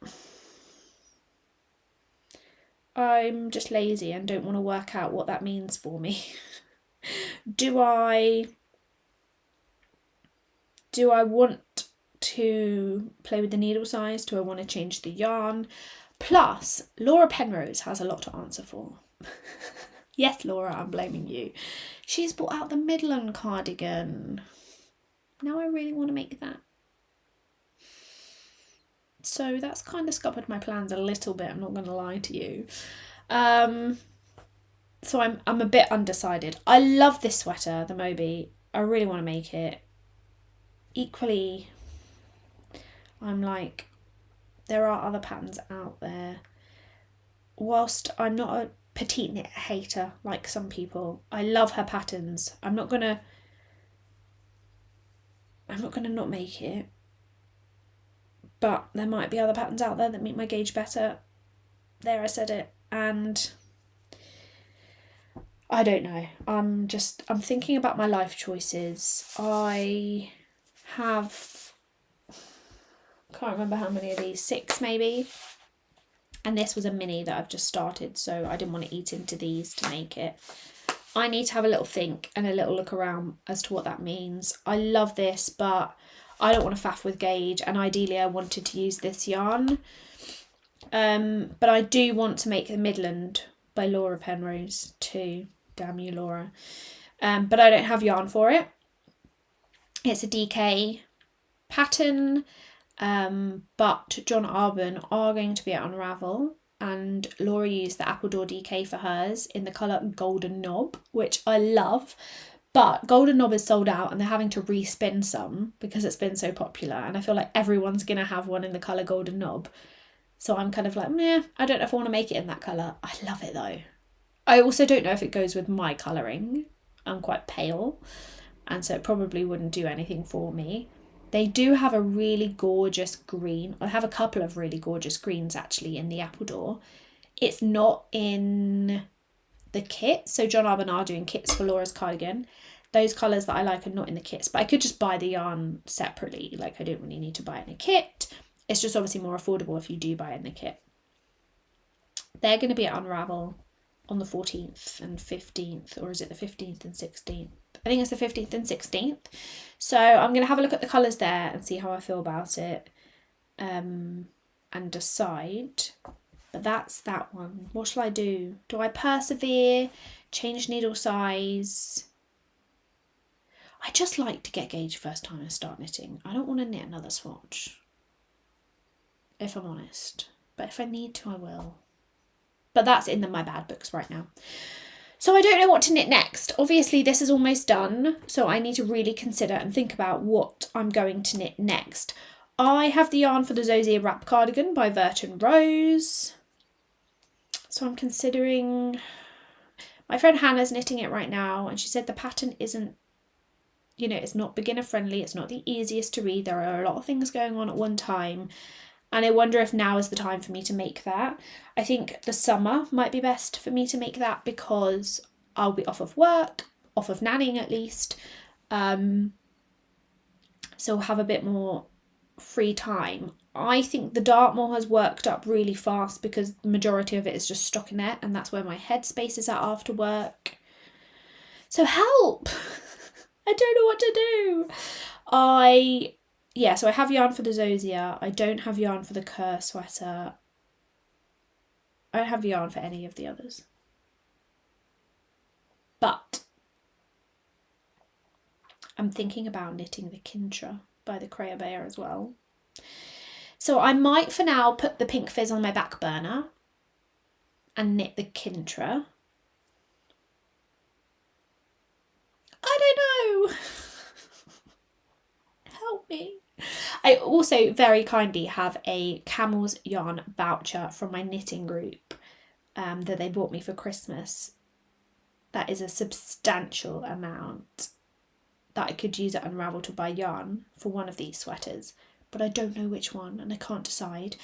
I'm just lazy and don't want to work out what that means for me. Do I want to play with the needle size? Do I want to change the yarn? Plus, Laura Penrose has a lot to answer for. Yes, Laura, I'm blaming you. She's brought out the Midland cardigan. Now I really want to make that. So that's kind of scuppered my plans a little bit, I'm not going to lie to you. So I'm a bit undecided. I love this sweater, the Moby. I really want to make it. Equally, I'm like, there are other patterns out there. Whilst I'm not a Petite Knit hater like some people, I love her patterns. I'm not gonna not make it. But there might be other patterns out there that meet my gauge better. There, I said it. And I don't know. I'm thinking about my life choices. I have, can't remember how many of these, 6 maybe. And this was a mini that I've just started, so I didn't want to eat into these to make it. I need to have a little think and a little look around as to what that means. I love this, but I don't want to faff with gauge, and ideally I wanted to use this yarn. But I do want to make the Midland by Laura Penrose too. Damn you, Laura. But I don't have yarn for it. It's a DK pattern, but John Arbon are going to be at Unravel, and Laura used the Appledore DK for hers in the colour Golden Knob, which I love, but Golden Knob is sold out and they're having to respin some because it's been so popular, and I feel like everyone's going to have one in the colour Golden Knob. So I'm kind of like, meh, I don't know if I want to make it in that colour. I love it though. I also don't know if it goes with my colouring. I'm quite pale, and so it probably wouldn't do anything for me. They do have a really gorgeous green. I have a couple of really gorgeous greens actually in the Appledore. It's not in the kit. So John Arbon are doing kits for Laura's cardigan. Those colours that I like are not in the kits, but I could just buy the yarn separately. Like, I don't really need to buy it in a kit. It's just obviously more affordable if you do buy it in the kit. They're going to be at Unravel on the 14th and 15th, or is it the 15th and 16th? I think it's the 15th and 16th. So I'm going to have a look at the colours there and see how I feel about it, and decide. But that's that one. What shall I do? Do I persevere? Change needle size? I just like to get gauge first time I start knitting. I don't want to knit another swatch, if I'm honest. But if I need to, I will. But that's in my bad books right now. So I don't know what to knit next. Obviously this is almost done, so I need to really consider and think about what I'm going to knit next. I have the yarn for the Zosia wrap cardigan by Verton Rose. So I'm considering, my friend Hannah's knitting it right now, and she said the pattern isn't, you know, it's not beginner friendly, it's not the easiest to read, there are a lot of things going on at one time. And I wonder if now is the time for me to make that. I think the summer might be best for me to make that because I'll be off of work, off of nannying at least. So I'll have a bit more free time. I think the Dartmoor has worked up really fast because the majority of it is just stockinette, and that's where my headspace is at after work. So help! I don't know what to do. So I have yarn for the Zosia. I don't have yarn for the Kerr sweater. I don't have yarn for any of the others. But I'm thinking about knitting the Kintra by the Clare Mackintosh as well. So I might for now put the Pink Fizz on my back burner and knit the Kintra. I don't know. Help me. I also very kindly have a Camel's Yarn voucher from my knitting group that they bought me for Christmas. That is a substantial amount that I could use at Unravel to buy yarn for one of these sweaters, but I don't know which one and I can't decide.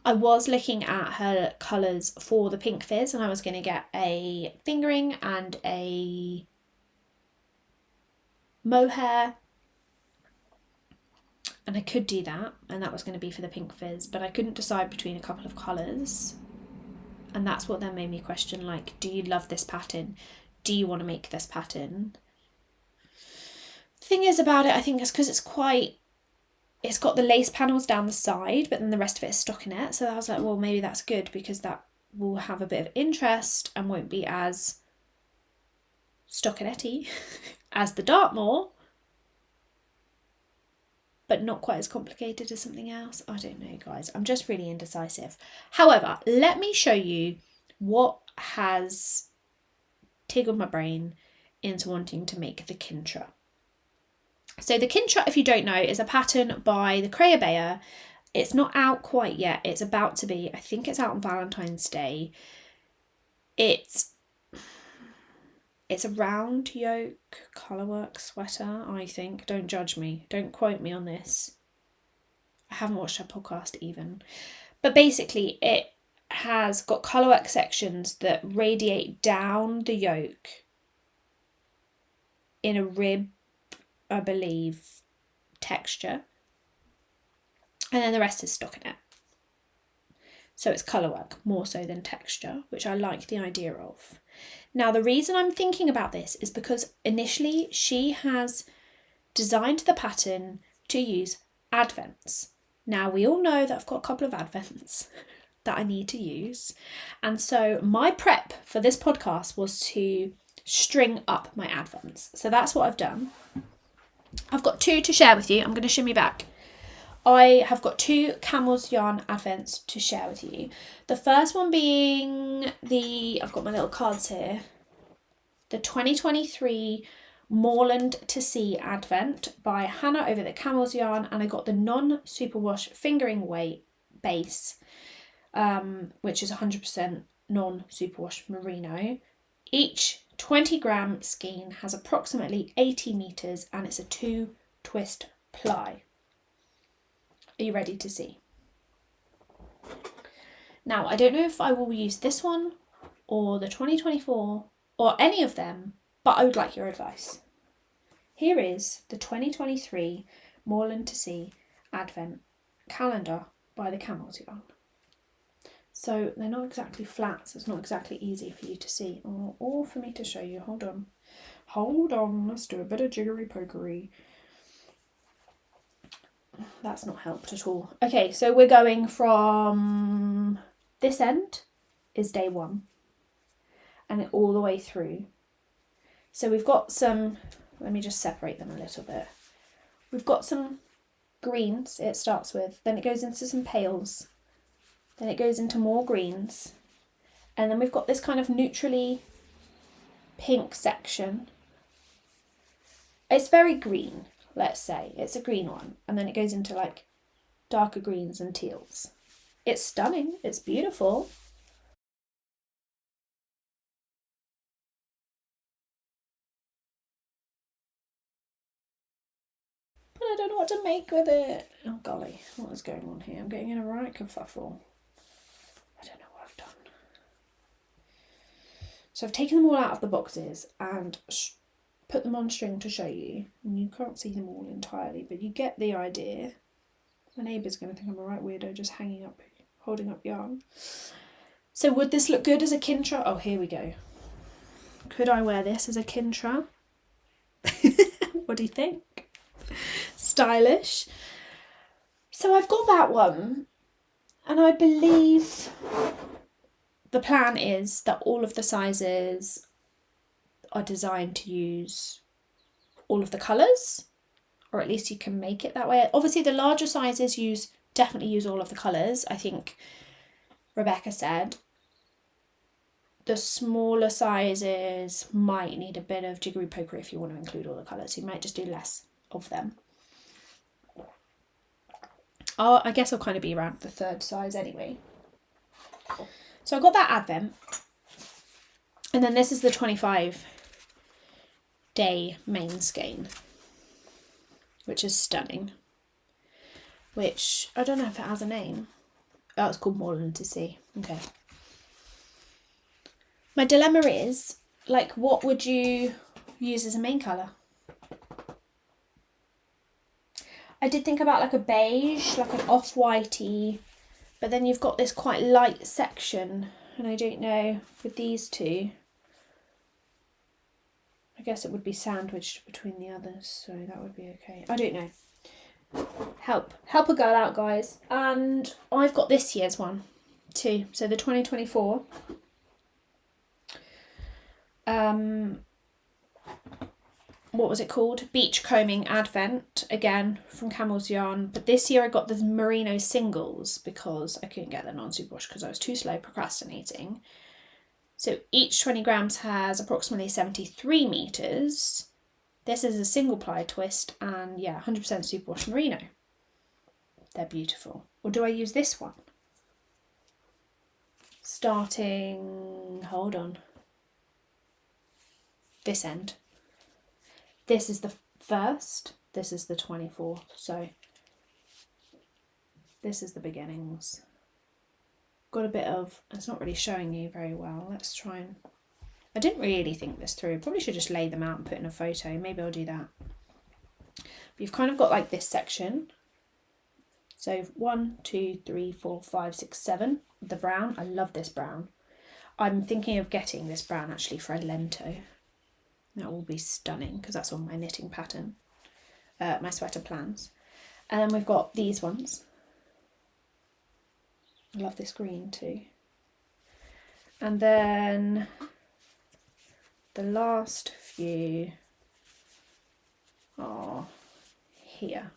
I was looking at her colours for the Pink Fizz and I was going to get a fingering and a mohair. And I could do that, and that was going to be for the Pink Fizz, but I couldn't decide between a couple of colours. And that's what then made me question, like, do you love this pattern? Do you want to make this pattern? The thing is about it, I think it's because it's got the lace panels down the side, but then the rest of it is stockinette. So I was like, well, maybe that's good because that will have a bit of interest and won't be as stockinette-y as the Dartmoor, but not quite as complicated as something else. I don't know, guys. I'm just really indecisive. However, let me show you what has tickled my brain into wanting to make the Kintra. So the Kintra, if you don't know, is a pattern by the Clare Mackintosh. It's not out quite yet. It's about to be. I think it's out on Valentine's Day. It's a round yoke colourwork sweater, I think. Don't judge me. Don't quote me on this. I haven't watched her podcast even. But basically it has got colourwork sections that radiate down the yoke in a rib, I believe, texture. And then the rest is stockinette. So it's colour work more so than texture, which I like the idea of. Now, the reason I'm thinking about this is because initially she has designed the pattern to use advents. Now, we all know that I've got a couple of advents that I need to use. And so my prep for this podcast was to string up my advents. So that's what I've done. I've got 2 to share with you. I'm going to shimmy back. I have got 2 camel's yarn advents to share with you. The first one being I've got my little cards here, the 2023 Moorland to Sea Advent by Hannah over the Camel's Yarn, and I got the non-superwash fingering weight base, which is 100% non-superwash merino. Each 20-gram skein has approximately 80 meters, and it's a 2-twist ply. Are you ready to see? Now, I don't know if I will use this one or the 2024 or any of them, but I would like your advice. Here is the 2023 Moorland to Sea Advent calendar by the Camel's Yarn. So they're not exactly flat, so it's not exactly easy for you to see or for me to show you. Hold on, let's do a bit of jiggery pokery. That's not helped at all. Okay, so we're going from this end is day 1 and all the way through. So we've got some, let me just separate them a little bit. We've got some greens it starts with, then it goes into some pales, then it goes into more greens, and then we've got this kind of neutrally pink section. It's very green. Let's say it's a green one, and then it goes into like darker greens and teals. It's stunning, it's beautiful. But I don't know what to make with it. Oh golly, what is going on here? I'm getting in a right kerfuffle. I don't know what I've done. So I've taken them all out of the boxes and put them on string to show you. And you can't see them all entirely, but you get the idea. My neighbour's going to think I'm a right weirdo just holding up yarn. So would this look good as a kintra? Oh, here we go. Could I wear this as a kintra? What do you think? Stylish. So I've got that one, and I believe the plan is that all of the sizes are designed to use all of the colours, or at least you can make it that way. Obviously the larger sizes definitely use all of the colours. I think Rebecca said the smaller sizes might need a bit of jiggery pokery if you want to include all the colours. You might just do less of them. I guess I'll kind of be around the 3rd size anyway. So I got that advent, and then this is the 25-day main skein, which is stunning. Which I don't know if it has a name. Oh, it's called Moorland to Sea. Okay. My dilemma is, like, what would you use as a main colour? I did think about like a beige, like an off-whitey, but then you've got this quite light section, and I don't know with these 2. I guess it would be sandwiched between the others, so that would be okay. I don't know. Help a girl out, guys. And I've got this year's one too. So the 2024. What was it called? Beach Combing Advent, again from Camel's Yarn. But this year I got the merino singles because I couldn't get the non-superwash because I was too slow procrastinating. So each 20 grams has approximately 73 meters. This is a single ply twist, and yeah, 100% superwash merino. They're beautiful. Or do I use this one? Starting, hold on, this end. This is the 1st, this is the 24th, so this is the beginnings. Got a bit of, it's not really showing you very well. Let's try and, I didn't really think this through. Probably should just lay them out and put in a photo. Maybe I'll do that. But you've kind of got like this section, So 1, 2, 3, 4, 5, 6, 7. The brown. I love this brown. I'm thinking of getting this brown actually for a lento. That will be stunning because that's on my knitting pattern, my sweater plans. And then we've got these ones. I love this green too. And then the last few are here.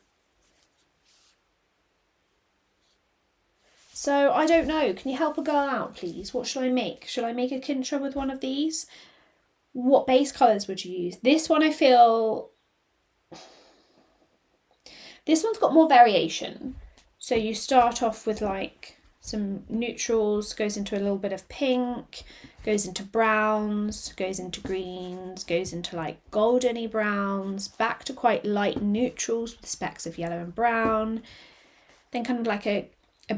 So I don't know, can you help a girl out please? What should I make? Should I make a kintra with one of these? What base colours would you use? This one I feel, this one's got more variation. So you start off with like some neutrals, goes into a little bit of pink, goes into browns, goes into greens, goes into like goldeny browns, back to quite light neutrals with specks of yellow and brown, then kind of like a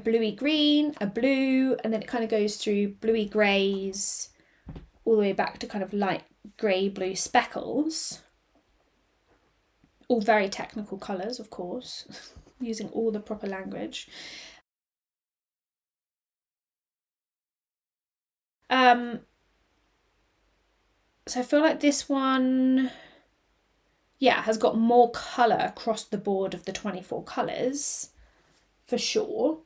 bluey green, a blue, and then it kind of goes through bluey greys all the way back to kind of light grey blue speckles. All very technical colours, of course, using all the proper language. So I feel like this one, yeah, has got more colour across the board of the 24 colours, for sure.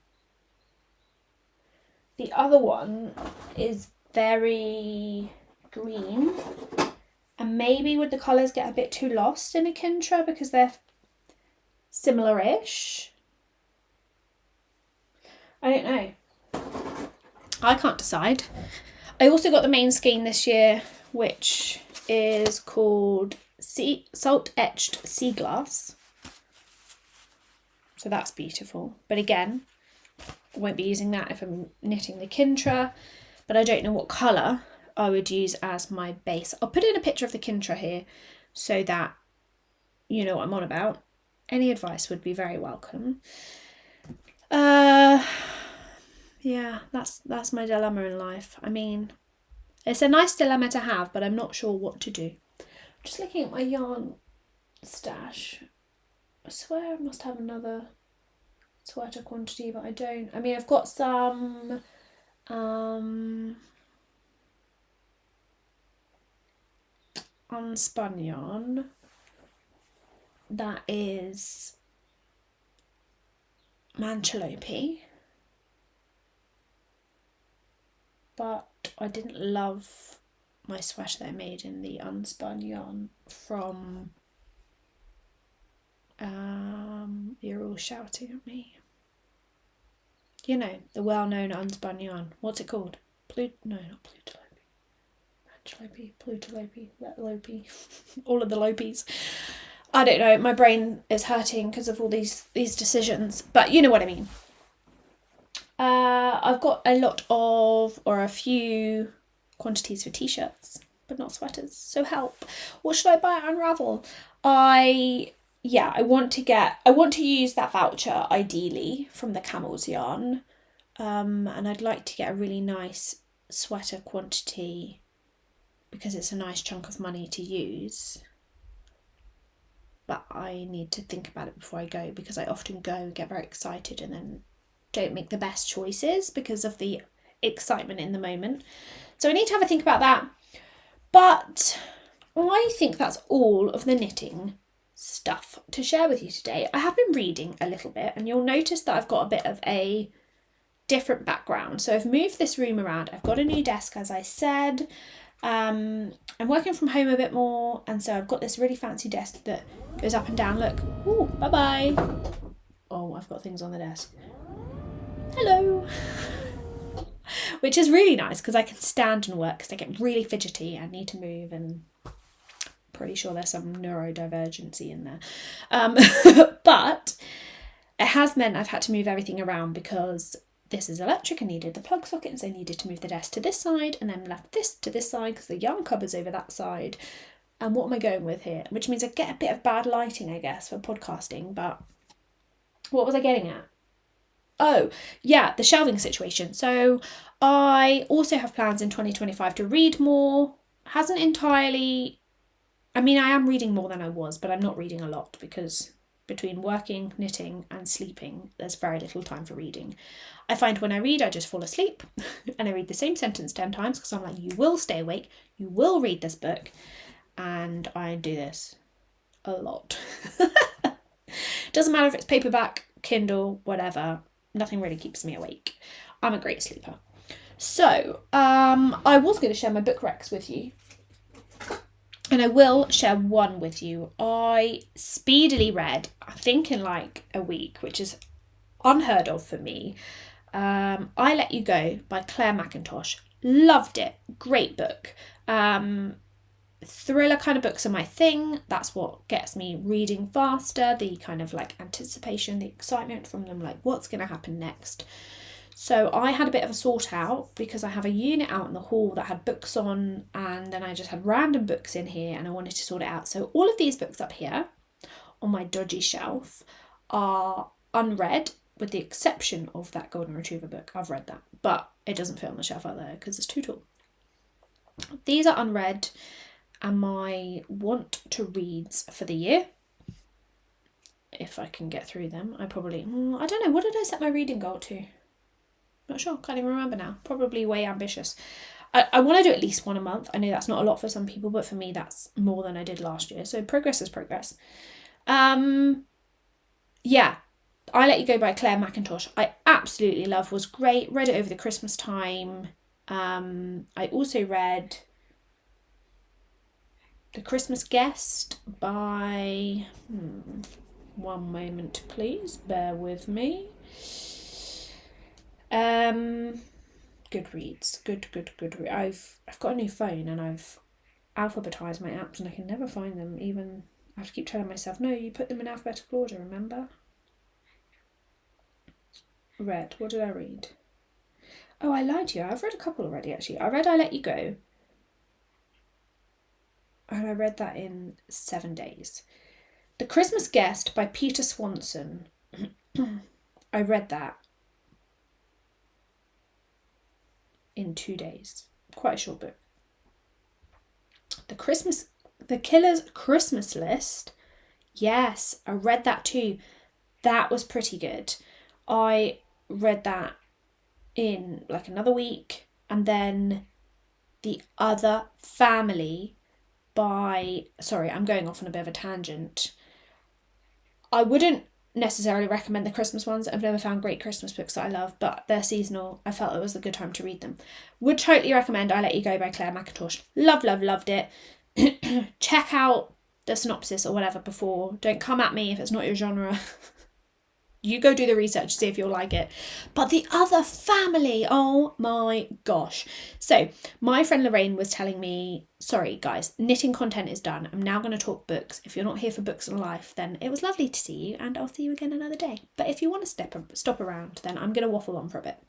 The other one is very green, and maybe would the colours get a bit too lost in a kintra because they're similar-ish? I don't know. I can't decide. I also got the main skein this year, which is called Salt Etched Sea Glass. So that's beautiful. But again, I won't be using that if I'm knitting the kintra, but I don't know what colour I would use as my base. I'll put in a picture of the kintra here so that you know what I'm on about. Any advice would be very welcome. Yeah, that's my dilemma in life. I mean, it's a nice dilemma to have, but I'm not sure what to do. Just looking at my yarn stash. I swear I must have another sweater quantity, but I don't. I mean, I've got some unspun yarn that is Manchalope, but I didn't love my sweater that I made in the unspun yarn from you're all shouting at me. You know, the well-known unspun yarn. What's it called? No, not Plutalope. Manchalope, Plutalope, all of the Lopes. I don't know, my brain is hurting because of all these decisions, but you know what I mean. I've got a few quantities for t-shirts, but not sweaters, so help. What should I buy at Unravel? I want to use that voucher ideally from the Camel's yarn, and I'd like to get a really nice sweater quantity because it's a nice chunk of money to use. But I need to think about it before I go, because I often go and get very excited and then don't make the best choices because of the excitement in the moment. So I need to have a think about that. But I think that's all of the knitting stuff to share with you today. I have been reading a little bit, and you'll notice that I've got a bit of a different background. So I've moved this room around. I've got a new desk, as I said. I'm working from home a bit more, and so I've got this really fancy desk that goes up and down. Look. Ooh, bye-bye. Oh, I've got things on the desk. Hello. Which is really nice because I can stand and work because I get really fidgety and need to move, and pretty sure there's some neurodivergency in there. But it has meant I've had to move everything around because this is electric and needed the plug sockets. I needed to move the desk to this side and then left this to this side because the yarn cupboard's over that side. And what am I going with here? Which means I get a bit of bad lighting, I guess, for podcasting. But what was I getting at? Oh, yeah, the shelving situation. So I also have plans in 2025 to read more. Hasn't entirely... I mean, I am reading more than I was, but I'm not reading a lot because between working, knitting and sleeping, there's very little time for reading. I find when I read, I just fall asleep and I read the same sentence 10 times because I'm like, you will stay awake, you will read this book. And I do this a lot. Doesn't matter if it's paperback, Kindle, whatever, nothing really keeps me awake. I'm a great sleeper. So, I was going to share my book recs with you. And I will share one with you. I speedily read, I think in like a week, which is unheard of for me. I Let You Go by Clare Mackintosh. Loved it. Great book. Thriller kind of books are my thing. That's what gets me reading faster. The kind of like anticipation, the excitement from them, like what's going to happen next. So I had a bit of a sort out because I have a unit out in the hall that had books on, and then I just had random books in here and I wanted to sort it out. So all of these books up here on my dodgy shelf are unread, with the exception of that Golden Retriever book. I've read that, but it doesn't fit on the shelf out there because it's too tall. These are unread and my want to reads for the year. If I can get through them, I probably, I don't know, what did I set my reading goal to? Not sure, can't even remember now. Probably way ambitious. I want to do at least one a month. I know that's not a lot for some people, but for me that's more than I did last year. So progress is progress. Yeah, I Let You Go by Clare Mackintosh. I absolutely love, was great. Read it over the Christmas time. I also read The Christmas Guest by... one moment, please. Bear with me. Goodreads. Good. I've got a new phone and I've alphabetized my apps and I can never find them. Even I have to keep telling myself, no, you put them in alphabetical order, remember? Read. What did I read? Oh, I lied to you. I've read a couple already, actually. I read I Let You Go. And I read that in 7 days. The Christmas Guest by Peter Swanson. I read that in 2 days. Quite a short book. The Killer's Christmas List. Yes, I read that too. That was pretty good. I read that in like another week. And then The Other Family by... Sorry, I'm going off on a bit of a tangent. I wouldn't necessarily recommend the Christmas ones. I've never found great Christmas books that I love, but they're seasonal. I felt it was a good time to read them. Would totally recommend I Let You Go by Clare Mackintosh. Loved it. Check out the synopsis or whatever before. Don't come at me if it's not your genre. You go do the research, see if you'll like it. But The Other Family, oh my gosh. So my friend Lorraine was telling me, sorry guys, knitting content is done. I'm now going to talk books. If you're not here for books and life, then it was lovely to see you and I'll see you again another day. But if you want to stop around, then I'm going to waffle on for a bit.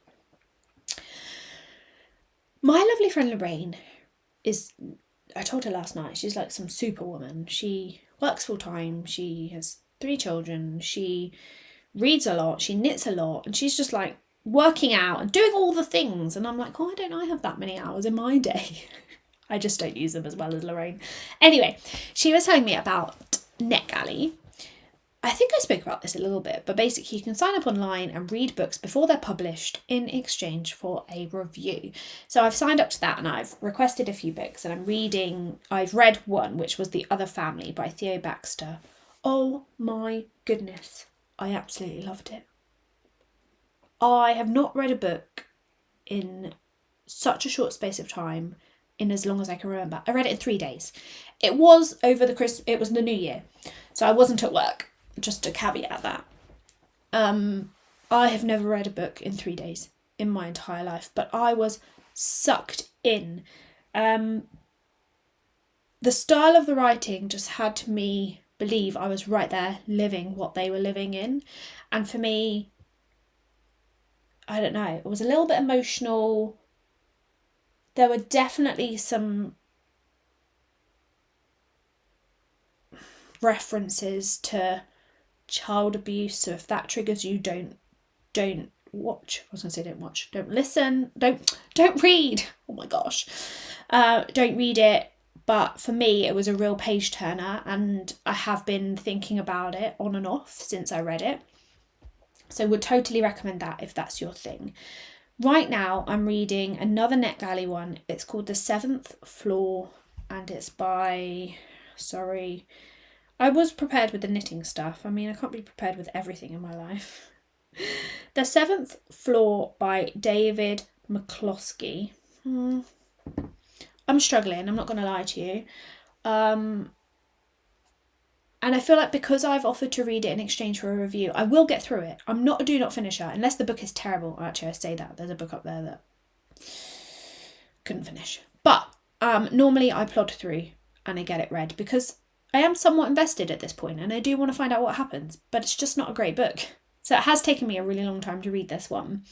My lovely friend Lorraine is, I told her last night, she's like some superwoman. She works full time. She has 3 children. She reads a lot, she knits a lot, and she's just like working out and doing all the things. And I'm like, why don't I have that many hours in my day? I just don't use them as well as Lorraine. Anyway, she was telling me about NetGalley. I think I spoke about this a little bit, but basically you can sign up online and read books before they're published in exchange for a review. So I've signed up to that and I've requested a few books and I've read one, which was The Other Family by Theo Baxter. Oh my goodness. I absolutely loved it. I have not read a book in such a short space of time, in as long as I can remember. I read it in 3 days. It was it was the New Year, so I wasn't at work, just to caveat that. I have never read a book in 3 days in my entire life, but I was sucked in. The style of the writing just had me believe I was right there living what they were living in. And for me, I don't know, it was a little bit emotional. There were definitely some references to child abuse, so if that triggers you, don't watch. I was gonna say don't watch, don't listen, don't read. Oh my gosh, don't read it. But for me, it was a real page turner, and I have been thinking about it on and off since I read it. So would totally recommend that if that's your thing. Right now, I'm reading another NetGalley one. It's called The Seventh Floor, and it's by... Sorry. I was prepared with the knitting stuff. I mean, I can't be prepared with everything in my life. The Seventh Floor by David McCloskey. I'm struggling, I'm not going to lie to you. And I feel like because I've offered to read it in exchange for a review, I will get through it. I'm not a do not finisher, unless the book is terrible. Actually, I say that. There's a book up there that couldn't finish. But normally I plod through and I get it read because I am somewhat invested at this point and I do want to find out what happens, but it's just not a great book. So it has taken me a really long time to read this one.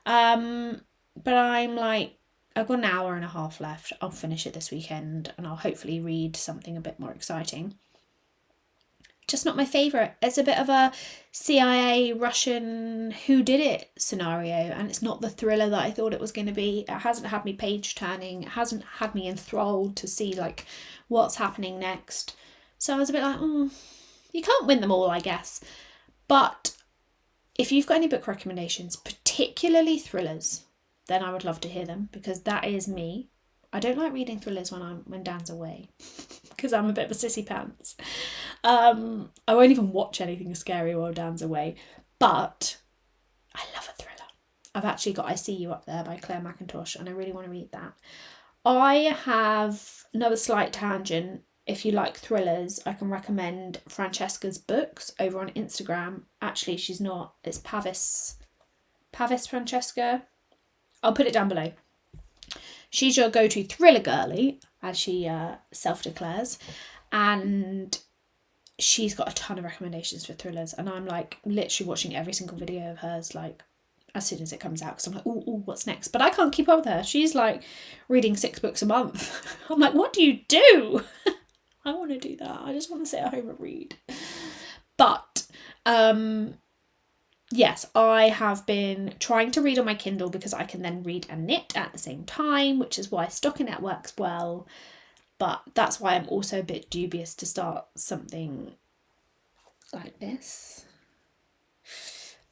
But I'm like, I've got an hour and a half left. I'll finish it this weekend and I'll hopefully read something a bit more exciting. Just not my favourite. It's a bit of a CIA Russian whodidit scenario, and it's not the thriller that I thought it was going to be. It hasn't had me page turning. It hasn't had me enthralled to see like what's happening next. So I was a bit like, you can't win them all, I guess. But if you've got any book recommendations, particularly thrillers, then I would love to hear them, because that is me. I don't like reading thrillers when Dan's away, because I'm a bit of a sissy pants. I won't even watch anything scary while Dan's away, but I love a thriller. I've actually got I See You up there by Clare Mackintosh, and I really want to read that. I have another slight tangent. If you like thrillers, I can recommend Francesca's books over on Instagram. Actually, she's not. It's Pavis Francesca. I'll put it down below. She's your go-to thriller girly, as she self-declares, and she's got a ton of recommendations for thrillers, and I'm like literally watching every single video of hers like as soon as it comes out, because I'm like, ooh, what's next? But I can't keep up with her. She's like reading 6 books a month. I'm like, what do you do? I want to do that. I just want to sit at home and read. But yes, I have been trying to read on my Kindle because I can then read and knit at the same time, which is why stockinette works well. But that's why I'm also a bit dubious to start something like this.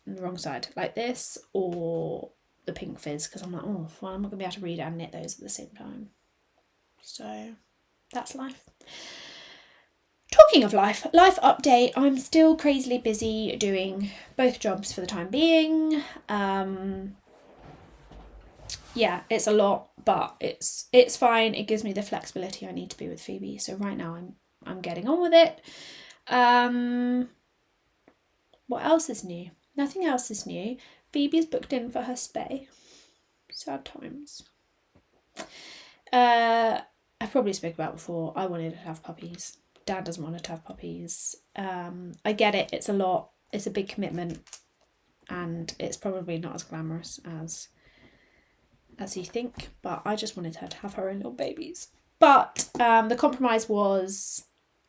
On the wrong side, like this, or the Pink Fizz, because I'm like, oh, well, I'm not going to be able to read and knit those at the same time. So that's life. Talking of life update, I'm still crazily busy doing both jobs for the time being. Yeah, it's a lot, but it's fine. It gives me the flexibility I need to be with Phoebe. So right now I'm getting on with it. What else is new? Nothing else is new. Phoebe's booked in for her spay. Sad times. I've probably spoken about before. I wanted to have puppies. Dad doesn't want to have puppies. I get it. It's a lot. It's a big commitment, and it's probably not as glamorous as you think. But I just wanted her to have her own little babies. But the compromise was,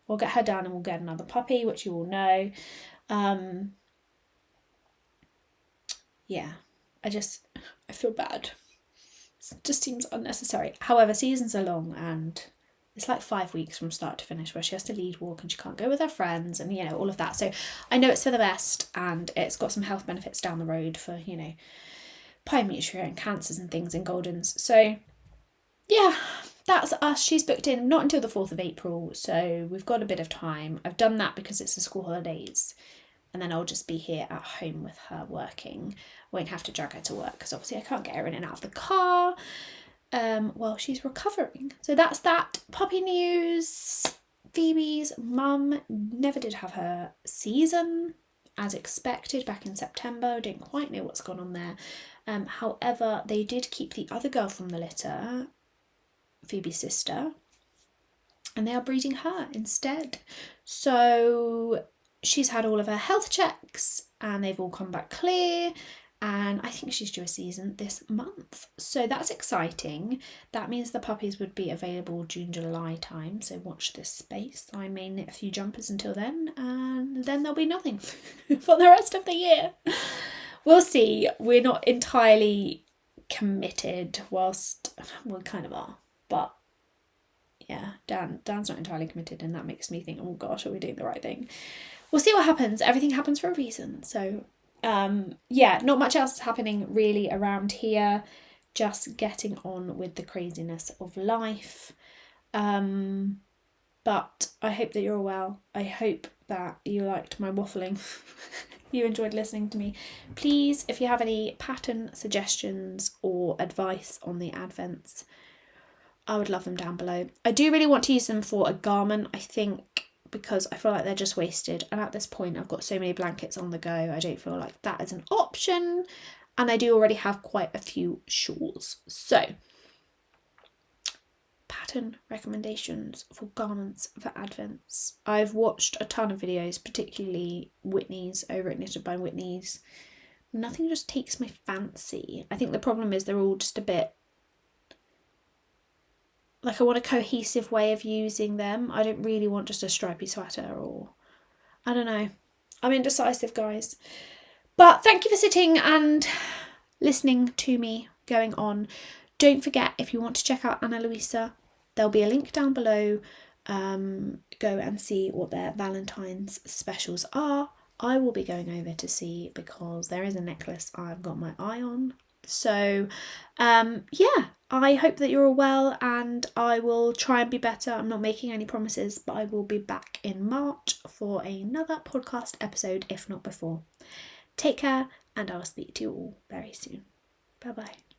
we'll get her down and we'll get another puppy, which you all know. Yeah, I feel bad. It just seems unnecessary. However, seasons are long, and it's like 5 weeks from start to finish where she has to lead walk and she can't go with her friends and, you know, all of that. So I know it's for the best, and it's got some health benefits down the road for, you know, pyometria and cancers and things in Goldens. So yeah, that's us. She's booked in not until the 4th of April. So we've got a bit of time. I've done that because it's the school holidays. And then I'll just be here at home with her working. Won't have to drag her to work because obviously I can't get her in and out of the car while she's recovering. So that's that. Puppy news. Phoebe's mum never did have her season as expected back in September. Didn't quite know what's gone on there. However, they did keep the other girl from the litter, Phoebe's sister, and they are breeding her instead. So she's had all of her health checks and they've all come back clear, and I think she's due a season this month. So that's exciting. That means the puppies would be available June, July time. So watch this space. I may knit a few jumpers until then, and then there'll be nothing for the rest of the year. We'll see. We're not entirely committed, whilst we kind of are. But yeah, Dan's not entirely committed, and that makes me think, oh gosh, are we doing the right thing? We'll see what happens. Everything happens for a reason. So, yeah, not much else is happening really around here. Just getting on with the craziness of life. But I hope that you're well. I hope that you liked my waffling. You enjoyed listening to me. Please, if you have any pattern suggestions or advice on the advents, I would love them down below. I do really want to use them for a garment, I think, because I feel like they're just wasted. And at this point, I've got so many blankets on the go, I don't feel like that is an option. And I do already have quite a few shawls. So, pattern recommendations for garments for advents. I've watched a ton of videos, particularly Whitney's over at Knitted by Whitney's. Nothing just takes my fancy. I think the problem is they're all just a bit, like, I want a cohesive way of using them. I don't really want just a stripy sweater, or I don't know. I'm indecisive, guys. But thank you for sitting and listening to me going on. Don't forget, if you want to check out Ana Luisa, there'll be a link down below. Go and see what their Valentine's specials are. I will be going over to see, because there is a necklace I've got my eye on. So, yeah, I hope that you're all well, and I will try and be better. I'm not making any promises, but I will be back in March for another podcast episode, if not before. Take care, and I'll speak to you all very soon. Bye bye.